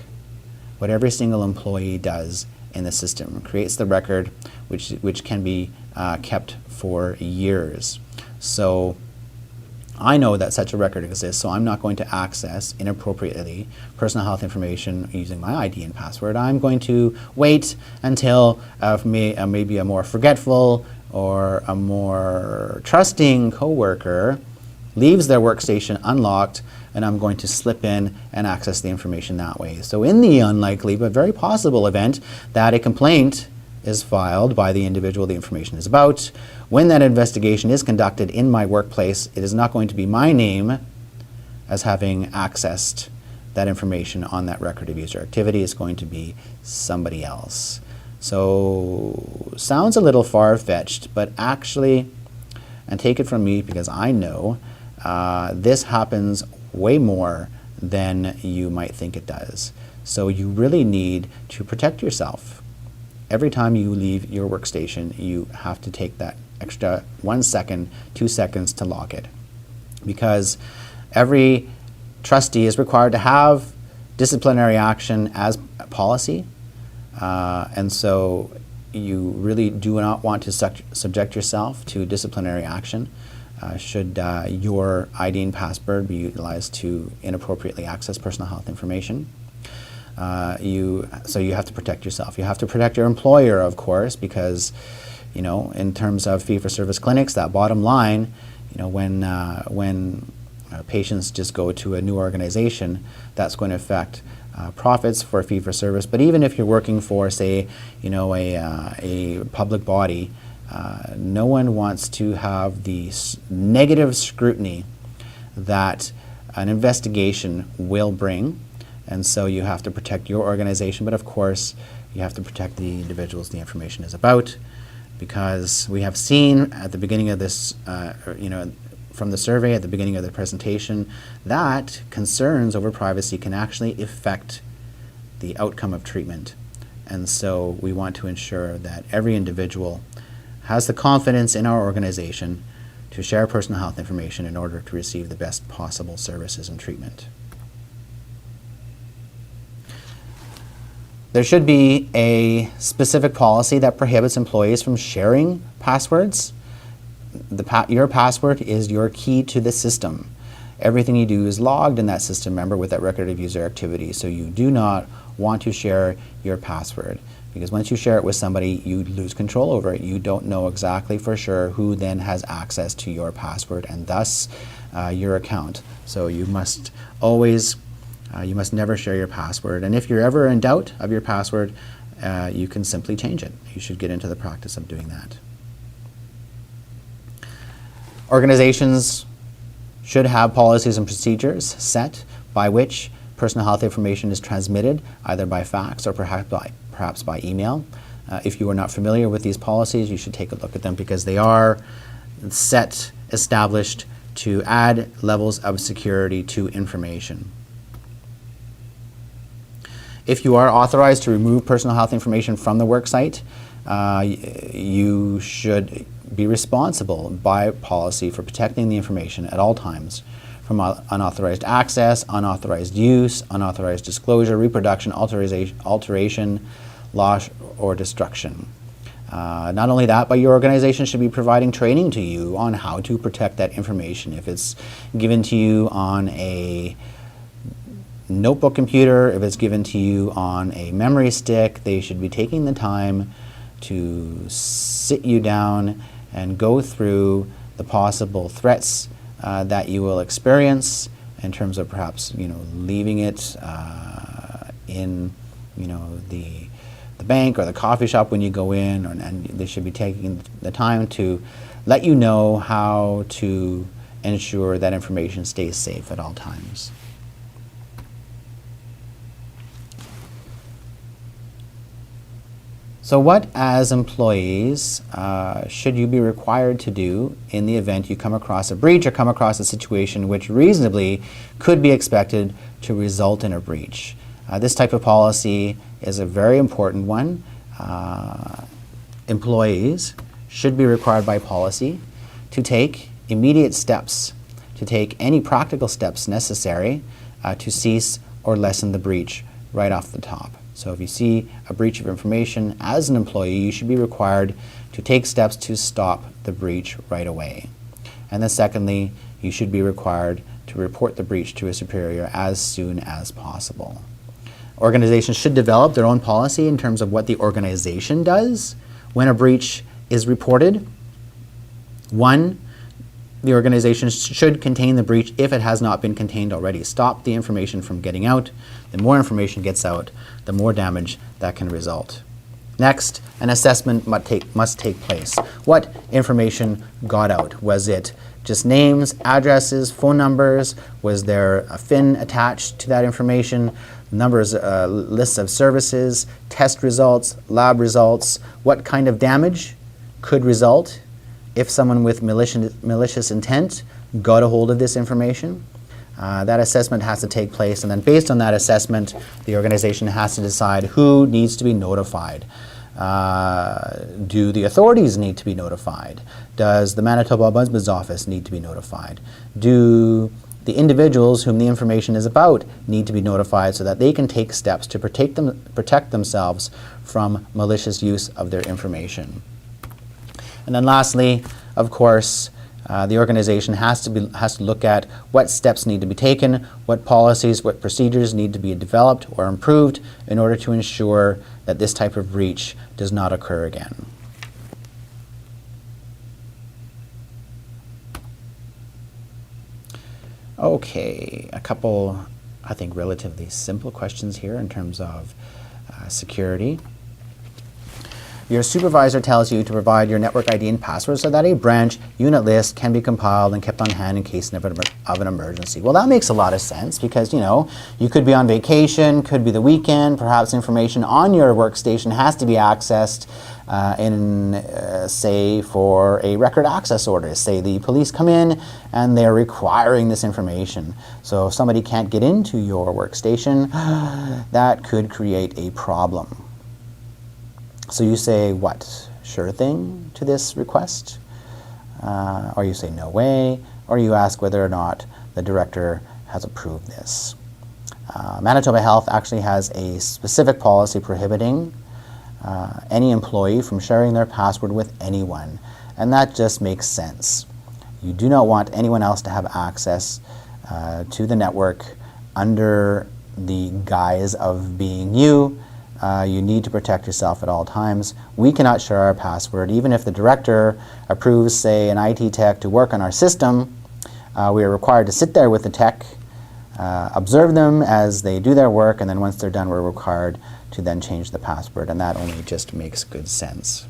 what every single employee does in the system. It creates the record which can be kept for years. So I know that such a record exists, so I'm not going to access inappropriately personal health information using my ID and password. I'm going to wait until maybe a more forgetful or a more trusting coworker leaves their workstation unlocked, and I'm going to slip in and access the information that way. So in the unlikely but very possible event that a complaint is filed by the individual the information is about, when that investigation is conducted in my workplace, it is not going to be my name as having accessed that information on that record of user activity. It's going to be somebody else. So sounds a little far-fetched, but actually, and take it from me because I know, this happens way more than you might think it does. So you really need to protect yourself. Every time you leave your workstation, you have to take that extra 1 second, 2 seconds to lock it. Because every trustee is required to have disciplinary action as a policy. And so you really do not want to subject yourself to disciplinary action should your ID and password be utilized to inappropriately access personal health information. So you have to protect yourself. You have to protect your employer, of course, because, you know, in terms of fee-for-service clinics, that bottom line, you know, when patients just go to a new organization, that's going to affect profits for fee-for-service. But even if you're working for, say, you know, a public body, no one wants to have the negative scrutiny that an investigation will bring. And so you have to protect your organization, but of course you have to protect the individuals the information is about, because we have seen at the beginning of this, you know, from the survey at the beginning of the presentation, that concerns over privacy can actually affect the outcome of treatment. And so we want to ensure that every individual has the confidence in our organization to share personal health information in order to receive the best possible services and treatment. There should be a specific policy that prohibits employees from sharing passwords. Your password is your key to the system. Everything you do is logged in that system, remember, with that record of user activity. So you do not want to share your password, because once you share it with somebody, you lose control over it. You don't know exactly for sure who then has access to your password and thus your account. So you must always you must never share your password. And if you're ever in doubt of your password, you can simply change it. You should get into the practice of doing that. Organizations should have policies and procedures set by which personal health information is transmitted, either by fax or perhaps by email. If you are not familiar with these policies, you should take a look at them, because they are established to add levels of security to information. If you are authorized to remove personal health information from the worksite, you should be responsible by policy for protecting the information at all times from unauthorized access, unauthorized use, unauthorized disclosure, reproduction, alteration, loss, or destruction. Not only that, but your organization should be providing training to you on how to protect that information. If it's given to you on a notebook computer, if it's given to you on a memory stick, they should be taking the time to sit you down and go through the possible threats that you will experience in terms of perhaps, you know, leaving it in, you know, the bank or the coffee shop when you go in, and they should be taking the time to let you know how to ensure that information stays safe at all times. So what, as employees, should you be required to do in the event you come across a breach or come across a situation which reasonably could be expected to result in a breach? This type of policy is a very important one. Employees should be required by policy to take immediate steps, to take any practical steps necessary to cease or lessen the breach right off the top. So if you see a breach of information as an employee, you should be required to take steps to stop the breach right away. And then secondly, you should be required to report the breach to a superior as soon as possible. Organizations should develop their own policy in terms of what the organization does when a breach is reported. One, the organization should contain the breach if it has not been contained already. Stop the information from getting out. The more information gets out, the more damage that can result. Next, an assessment must take place. What information got out? Was it just names, addresses, phone numbers? Was there a FIN attached to that information? Numbers, lists of services, test results, lab results? What kind of damage could result if someone with malicious intent got a hold of this information? That assessment has to take place, and then based on that assessment, the organization has to decide who needs to be notified. Do the authorities need to be notified? Does the Manitoba Ombudsman's Office need to be notified? Do the individuals whom the information is about need to be notified so that they can take steps to protect themselves from malicious use of their information? And then lastly, of course, the organization has to look at what steps need to be taken, what policies, what procedures need to be developed or improved in order to ensure that this type of breach does not occur again. Okay, a couple, I think, relatively simple questions here in terms of security. Your supervisor tells you to provide your network ID and password so that a branch unit list can be compiled and kept on hand in case of an emergency. Well, that makes a lot of sense because, you know, you could be on vacation, could be the weekend, perhaps information on your workstation has to be accessed say, for a record access order. Say the police come in and they're requiring this information. So if somebody can't get into your workstation, that could create a problem. So you say, what, sure thing to this request? Or you say, no way, or you ask whether or not the director has approved this. Manitoba Health actually has a specific policy prohibiting any employee from sharing their password with anyone, and that just makes sense. You do not want anyone else to have access to the network under the guise of being you. You need to protect yourself at all times. We cannot share our password. Even if the director approves, say, an IT tech to work on our system, we are required to sit there with the tech, observe them as they do their work, and then once they're done, we're required to then change the password, and that only just makes good sense.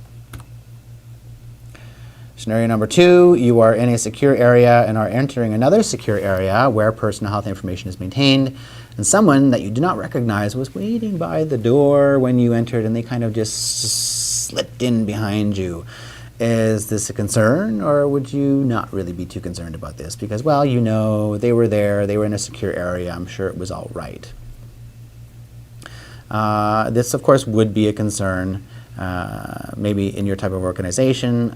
Scenario number 2, you are in a secure area and are entering another secure area where personal health information is maintained, and someone that you do not recognize was waiting by the door when you entered and they kind of just slipped in behind you. Is this a concern, or would you not really be too concerned about this? Because, well, you know, they were there, they were in a secure area, I'm sure it was all right. This, of course, would be a concern. Maybe in your type of organization,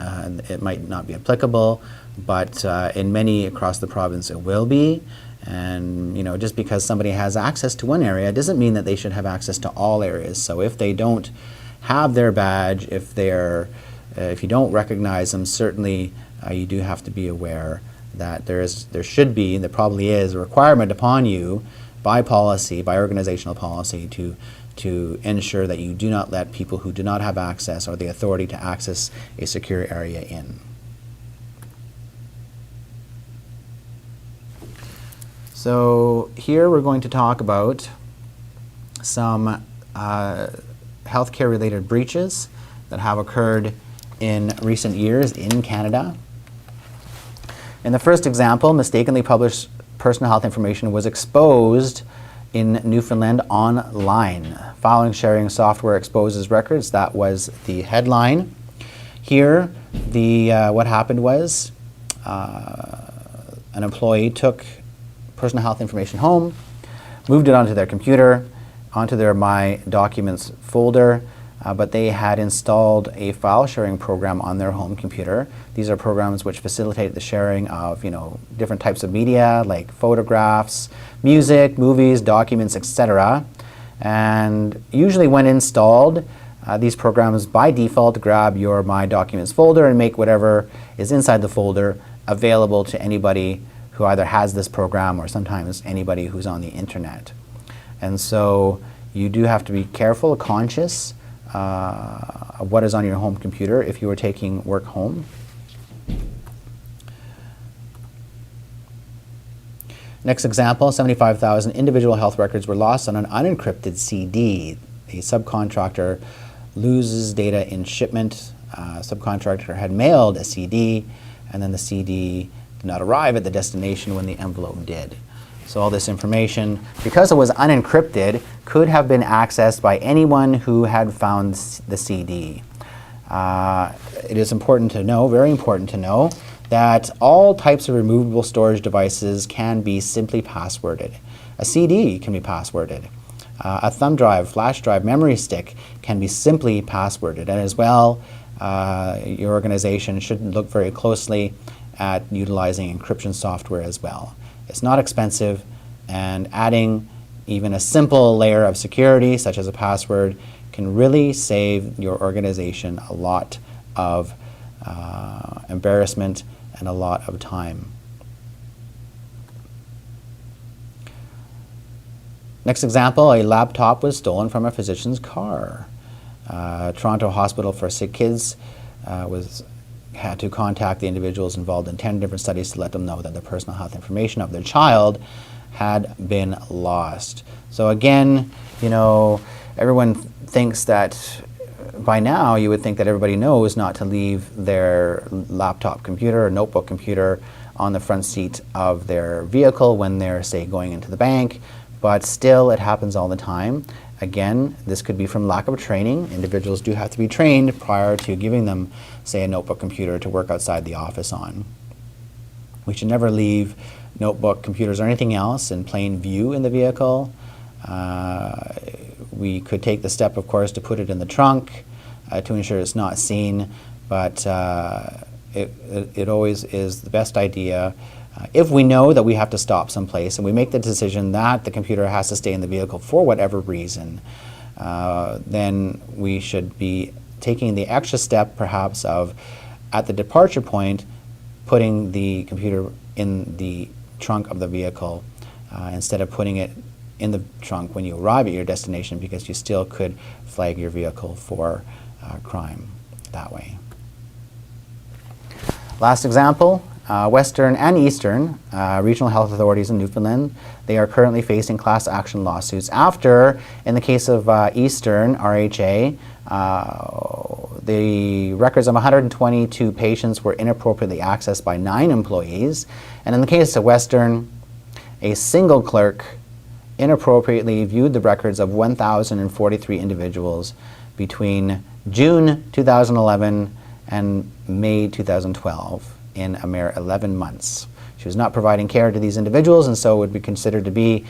it might not be applicable, but in many across the province it will be. And, you know, just because somebody has access to one area doesn't mean that they should have access to all areas. So if they don't have their badge, if you don't recognize them, certainly you do have to be aware that there probably is a requirement upon you by policy, by organizational policy, to ensure that you do not let people who do not have access or the authority to access a secure area in. So here we're going to talk about some healthcare related breaches that have occurred in recent years in Canada. In the first example, mistakenly published personal health information was exposed in Newfoundland online. Following sharing software exposes records. That was the headline. Here, what happened was an employee took personal health information home, moved it onto their computer, onto their My Documents folder, but they had installed a file sharing program on their home computer. These are programs which facilitate the sharing of, different types of media like photographs, music, movies, documents, etc. And usually when installed, these programs by default grab your My Documents folder and make whatever is inside the folder available to anybody who either has this program or sometimes anybody who's on the internet. And so you do have to be careful, conscious of what is on your home computer if you are taking work home. Next example, 75,000 individual health records were lost on an unencrypted CD. A subcontractor loses data in shipment. Subcontractor had mailed a CD, and then the CD did not arrive at the destination when the envelope did. So all this information, because it was unencrypted, could have been accessed by anyone who had found the CD. It is important to know, very important to know, that all types of removable storage devices can be simply passworded. A CD can be passworded. A thumb drive, flash drive, memory stick can be simply passworded. And as well, your organization should look very closely at utilizing encryption software as well. It's not expensive, and adding even a simple layer of security, such as a password, can really save your organization a lot of embarrassment and a lot of time. Next example, a laptop was stolen from a physician's car. Toronto Hospital for Sick Kids had to contact the individuals involved in 10 different studies to let them know that the personal health information of their child had been lost. So again, you know, everyone thinks that by now you would think that everybody knows not to leave their laptop computer or notebook computer on the front seat of their vehicle when they're, say, going into the bank, but still it happens all the time. Again, this could be from lack of training. Individuals do have to be trained prior to giving them, say, a notebook computer to work outside the office on. We should never leave notebook computers or anything else in plain view in the vehicle. We could take the step, of course, to put it in the trunk to ensure it's not seen, but it always is the best idea. If we know that we have to stop someplace and we make the decision that the computer has to stay in the vehicle for whatever reason, then we should be taking the extra step perhaps of, at the departure point, putting the computer in the trunk of the vehicle instead of putting it in the trunk when you arrive at your destination, because you still could flag your vehicle for crime that way. Last example, Western and Eastern regional health authorities in Newfoundland, they are currently facing class action lawsuits after, in the case of Eastern RHA, the records of 122 patients were inappropriately accessed by 9 employees. And in the case of Western, a single clerk inappropriately viewed the records of 1,043 individuals between June 2011 and May 2012 in a mere 11 months. She was not providing care to these individuals, and so would be considered to be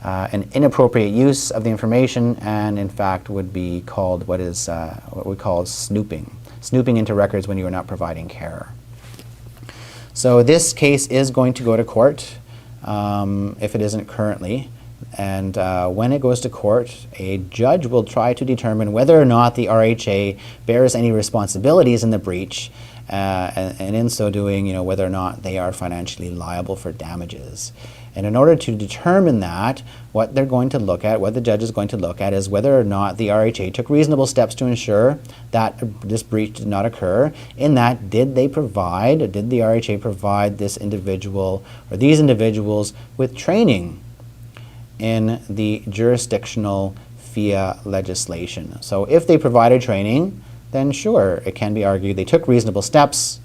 an inappropriate use of the information, and in fact would be called what we call snooping into records when you are not providing care. So this case is going to go to court if it isn't currently. And when it goes to court, a judge will try to determine whether or not the RHA bears any responsibilities in the breach, and in so doing, you know, whether or not they are financially liable for damages. And in order to determine that, what they're going to look at, what the judge is going to look at, is whether or not the RHA took reasonable steps to ensure that this breach did not occur. In that, did the RHA provide this individual or these individuals with training in the jurisdictional PHIA legislation? So if they provided training, then sure, it can be argued they took reasonable steps,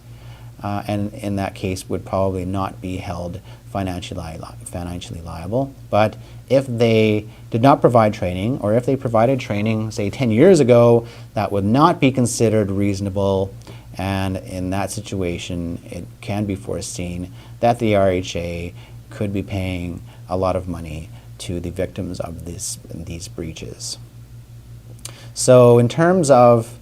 and in that case would probably not be held financially liable. But if they did not provide training, or if they provided training, say 10 years ago, that would not be considered reasonable, and in that situation it can be foreseen that the RHA could be paying a lot of money to the victims of these breaches. So in terms of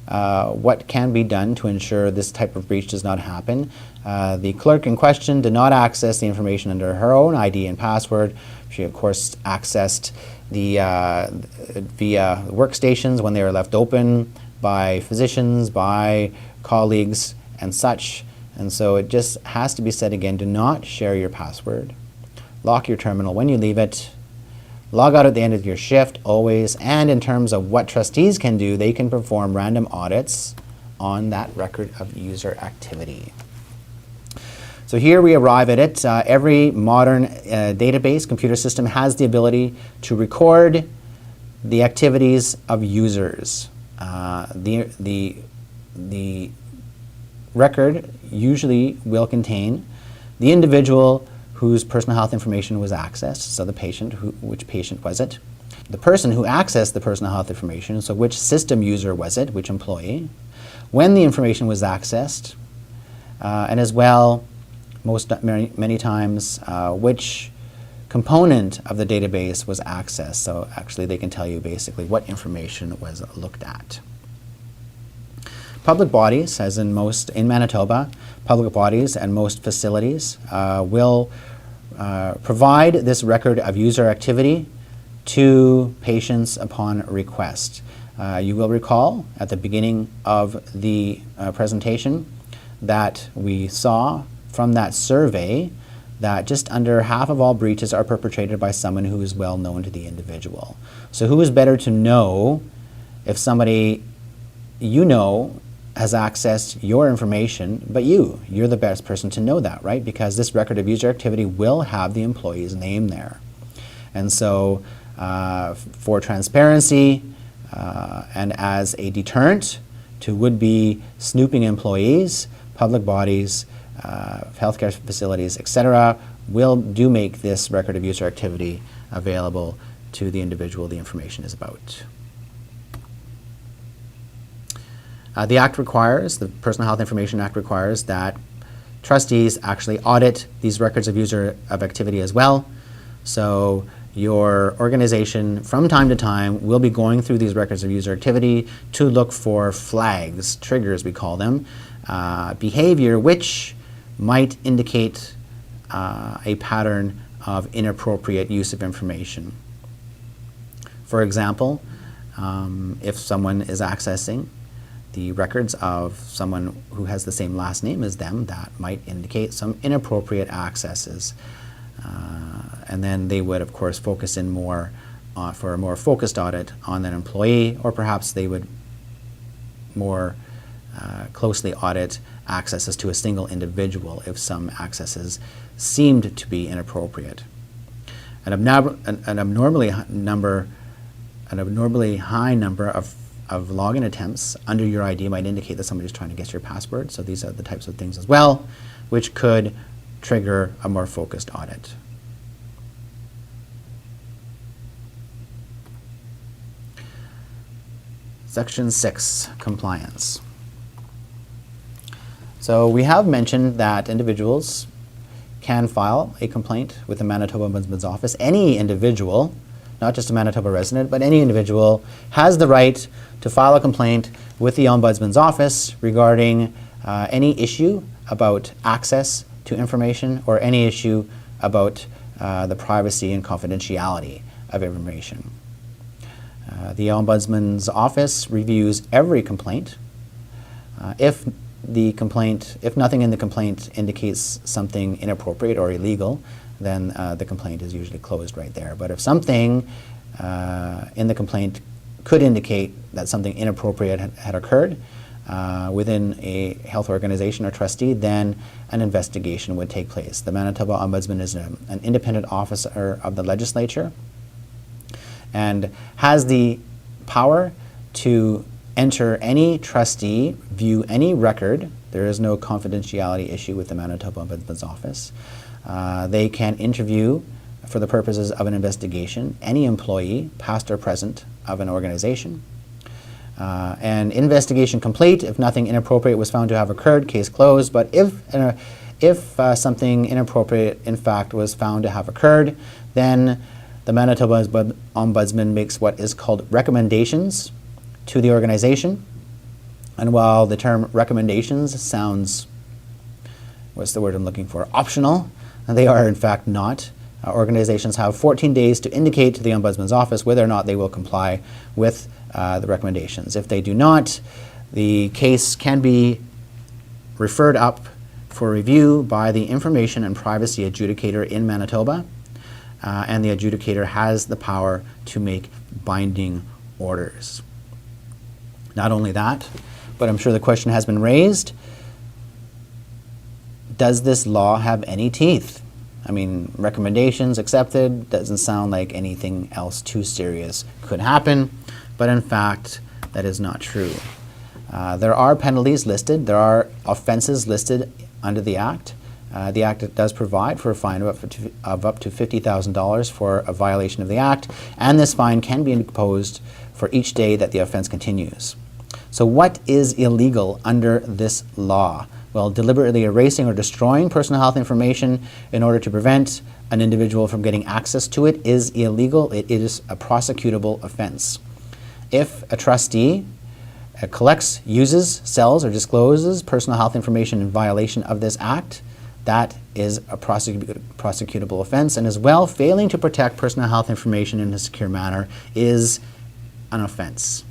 what can be done to ensure this type of breach does not happen, the clerk in question did not access the information under her own ID and password. She, of course, accessed the via workstations when they were left open by physicians, by colleagues, and such. And so it just has to be said again, do not share your password. Lock your terminal when you leave it. Log out at the end of your shift always. And in terms of what trustees can do, they can perform random audits on that record of user activity. So here we arrive at it. Every modern database computer system has the ability to record the activities of users. The record usually will contain the individual whose personal health information was accessed, so the patient, which patient was it? The person who accessed the personal health information, so which system user was it, which employee? When the information was accessed, and as well, many times, which component of the database was accessed. So actually they can tell you basically what information was looked at. Public bodies, as in Manitoba, public bodies and most facilities will provide this record of user activity to patients upon request. You will recall at the beginning of the presentation that we saw from that survey that just under half of all breaches are perpetrated by someone who is well known to the individual. So who is better to know if somebody you know has accessed your information, but you're the best person to know that, right? Because this record of user activity will have the employee's name there. And so for transparency and as a deterrent to would-be snooping employees, public bodies, healthcare facilities, etc., do make this record of user activity available to the individual the information is about. The Act requires, the Personal Health Information Act requires that trustees actually audit these records of user activity as well. So your organization from time to time will be going through these records of user activity to look for flags, triggers we call them, behavior which might indicate a pattern of inappropriate use of information. For example, if someone is accessing the records of someone who has the same last name as them, that might indicate some inappropriate accesses. And then they would, of course, focus in more for a more focused audit on that employee, or perhaps they would more closely audit accesses to a single individual if some accesses seemed to be inappropriate. An abnormally high number of login attempts under your ID might indicate that somebody is trying to guess your password. So these are the types of things as well, which could trigger a more focused audit. Section 6, compliance. So we have mentioned that individuals can file a complaint with the Manitoba Ombudsman's Office. Any individual, not just a Manitoba resident, but any individual has the right to file a complaint with the Ombudsman's Office regarding any issue about access to information or any issue about the privacy and confidentiality of information. The Ombudsman's Office reviews every complaint. If nothing in the complaint indicates something inappropriate or illegal, then the complaint is usually closed right there. But if something in the complaint could indicate that something inappropriate had occurred within a health organization or trustee, then an investigation would take place. The Manitoba Ombudsman is an independent officer of the legislature and has the power to enter any trustee, view any record. There is no confidentiality issue with the Manitoba Ombudsman's Office. They can interview, for the purposes of an investigation, any employee, past or present, of an organization. And investigation complete. If nothing inappropriate was found to have occurred, case closed. But if something inappropriate, in fact, was found to have occurred, then the Manitoba Ombudsman makes what is called recommendations to the organization. And while the term recommendations sounds, what's the word I'm looking for, optional, they are in fact not. Organizations have 14 days to indicate to the Ombudsman's Office whether or not they will comply with the recommendations. If they do not, the case can be referred up for review by the Information and Privacy Adjudicator in Manitoba, and the adjudicator has the power to make binding orders. Not only that, but I'm sure the question has been raised, does this law have any teeth? I mean, recommendations accepted, doesn't sound like anything else too serious could happen, but in fact, that is not true. There are penalties listed, there are offenses listed under the Act. The Act does provide for a fine of up to $50,000 for a violation of the Act, and this fine can be imposed for each day that the offense continues. So what is illegal under this law? Well, deliberately erasing or destroying personal health information in order to prevent an individual from getting access to it is illegal. It is a prosecutable offense. If a trustee collects, uses, sells, or discloses personal health information in violation of this Act, that is a prosecutable offense, and as well, failing to protect personal health information in a secure manner is an offense.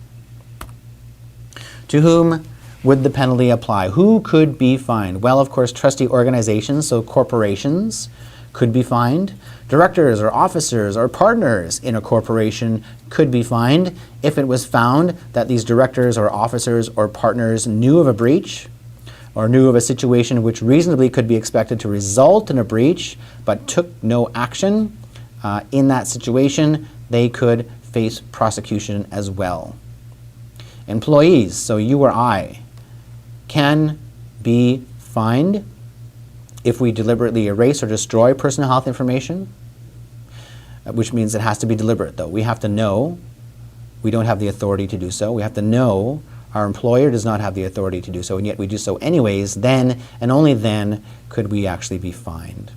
To whom would the penalty apply? Who could be fined? Well, of course, trustee organizations, so corporations, could be fined. Directors or officers or partners in a corporation could be fined if it was found that these directors or officers or partners knew of a breach or knew of a situation which reasonably could be expected to result in a breach but took no action. In that situation, they could face prosecution as well. Employees, so you or I, can be fined if we deliberately erase or destroy personal health information, which means it has to be deliberate, though. We have to know we don't have the authority to do so. We have to know our employer does not have the authority to do so, and yet we do so anyways. Then, and only then, could we actually be fined.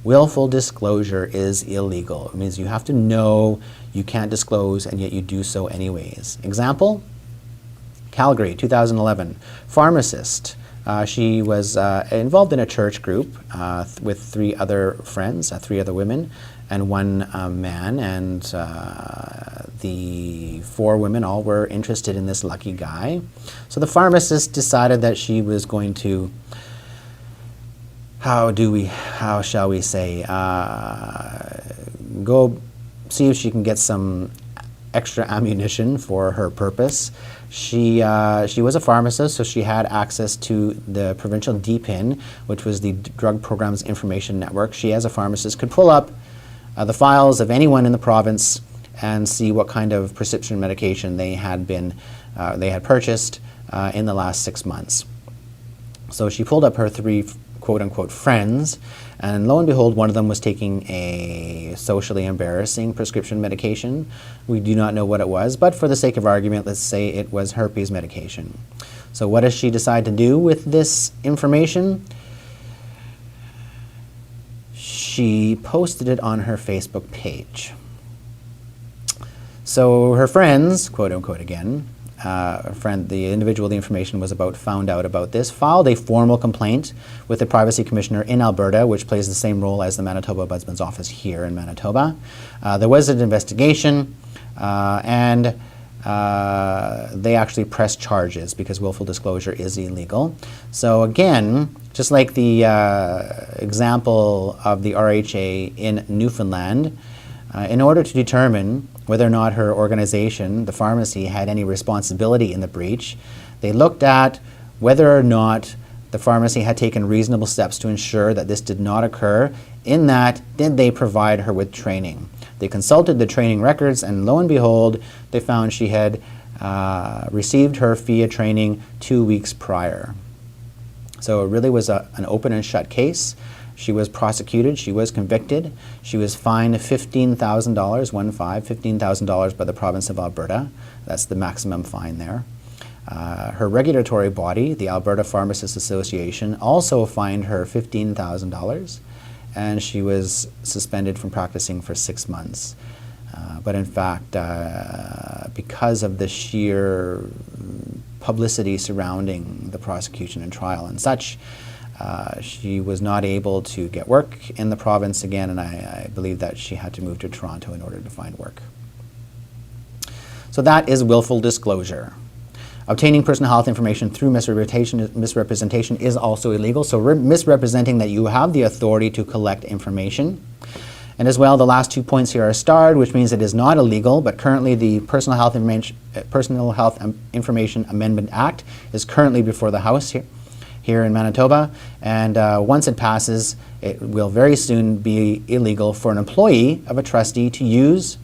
Willful disclosure is illegal. It means you have to know you can't disclose, and yet you do so anyways. Example? Calgary, 2011. Pharmacist. She was involved in a church group with 3 other friends, 3 other women, and 1 man, and the 4 women all were interested in this lucky guy. So the pharmacist decided that she was going to, how shall we say, go see if she can get some extra ammunition for her purpose. She was a pharmacist, so she had access to the provincial DPIN, which was the Drug Programs Information Network. She, as a pharmacist, could pull up the files of anyone in the province and see what kind of prescription medication they had purchased in the last 6 months. So she pulled up her 3 quote-unquote friends, and lo and behold, one of them was taking a socially embarrassing prescription medication. We do not know what it was, but for the sake of argument, let's say it was herpes medication. So what does she decide to do with this information? She posted it on her Facebook page. So her friends, quote-unquote again, the individual the information was about found out about this, filed a formal complaint with the Privacy Commissioner in Alberta, which plays the same role as the Manitoba Ombudsman's office here in Manitoba. There was an investigation, and they actually pressed charges because willful disclosure is illegal. So again, just like the example of the RHA in Newfoundland, in order to determine whether or not her organization, the pharmacy, had any responsibility in the breach, they looked at whether or not the pharmacy had taken reasonable steps to ensure that this did not occur. In that, did they provide her with training? They consulted the training records, and lo and behold, they found she had received her PHIA training 2 weeks prior. So it really was an open and shut case. She was prosecuted, she was convicted, she was fined $15,000, $15,000 by the province of Alberta. That's the maximum fine there. Her regulatory body, the Alberta Pharmacists Association, also fined her $15,000, and she was suspended from practicing for 6 months. But in fact, because of the sheer publicity surrounding the prosecution and trial and such, she was not able to get work in the province again, and I believe that she had to move to Toronto in order to find work. So that is willful disclosure. Obtaining personal health information through misrepresentation is also illegal. So misrepresenting that you have the authority to collect information. And as well, the last 2 points here are starred, which means it is not illegal, but currently the Personal Health Information Amendment Act is currently before the House here in Manitoba. And once it passes, it will very soon be illegal for an employee of a trustee to use,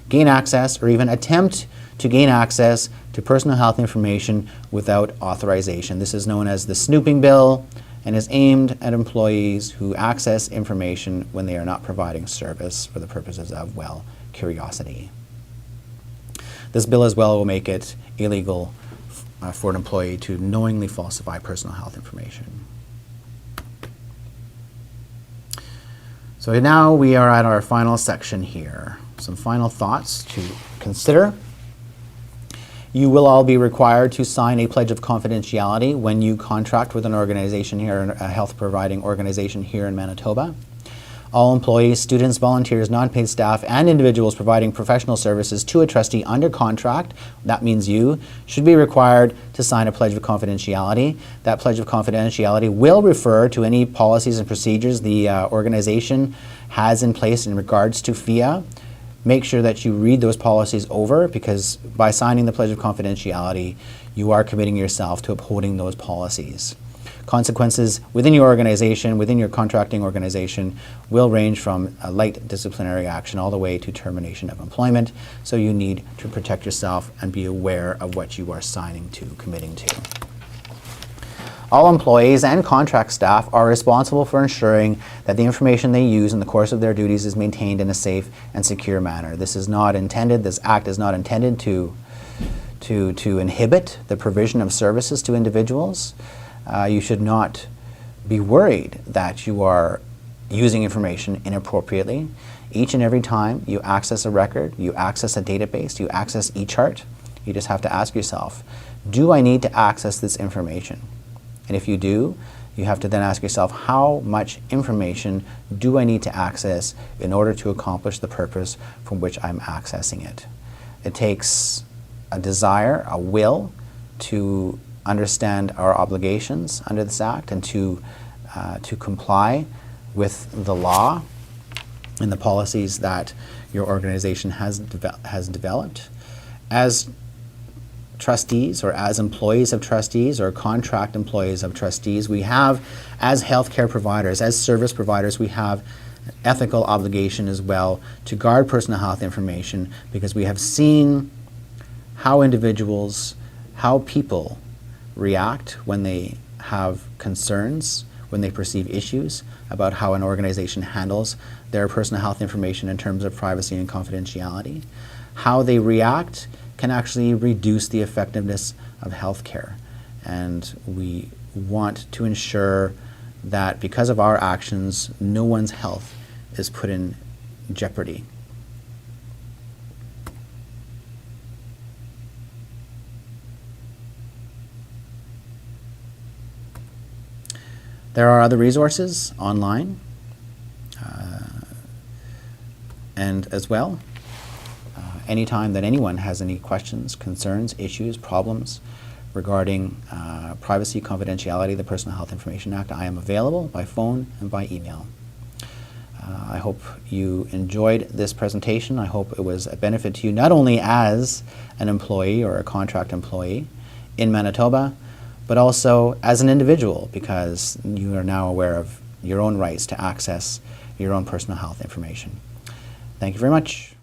gain access, or even attempt to gain access to personal health information without authorization. This is known as the snooping bill and is aimed at employees who access information when they are not providing service for the purposes of, well, curiosity. This bill as well will make it illegal for an employee to knowingly falsify personal health information. So now we are at our final section here. Some final thoughts to consider. You will all be required to sign a pledge of confidentiality when you contract with an organization here, a health providing organization here in Manitoba. All employees, students, volunteers, non-paid staff, and individuals providing professional services to a trustee under contract, that means you, should be required to sign a pledge of confidentiality. That pledge of confidentiality will refer to any policies and procedures the organization has in place in regards to PHIA. Make sure that you read those policies over, because by signing the pledge of confidentiality, you are committing yourself to upholding those policies. Consequences within your organization, within your contracting organization, will range from a light disciplinary action all the way to termination of employment. So you need to protect yourself and be aware of what you are signing to, committing to. All employees and contract staff are responsible for ensuring that the information they use in the course of their duties is maintained in a safe and secure manner. This act is not intended to inhibit the provision of services to individuals. You should not be worried that you are using information inappropriately. Each and every time you access a record, you access a database, you access eChart, you just have to ask yourself, do I need to access this information? And if you do, you have to then ask yourself, how much information do I need to access in order to accomplish the purpose from which I'm accessing it? It takes a desire, a will, to understand our obligations under this Act and to comply with the law and the policies that your organization has developed. As trustees, or as employees of trustees, or contract employees of trustees, we have, as healthcare providers, as service providers, we have an ethical obligation as well to guard personal health information, because we have seen how individuals, how people react when they have concerns, when they perceive issues about how an organization handles their personal health information in terms of privacy and confidentiality. How they react can actually reduce the effectiveness of healthcare. And we want to ensure that because of our actions, no one's health is put in jeopardy. There are other resources online and as well. Anytime that anyone has any questions, concerns, issues, problems regarding privacy, confidentiality, the Personal Health Information Act, I am available by phone and by email. I hope you enjoyed this presentation. I hope it was a benefit to you, not only as an employee or a contract employee in Manitoba, but also as an individual, because you are now aware of your own rights to access your own personal health information. Thank you very much.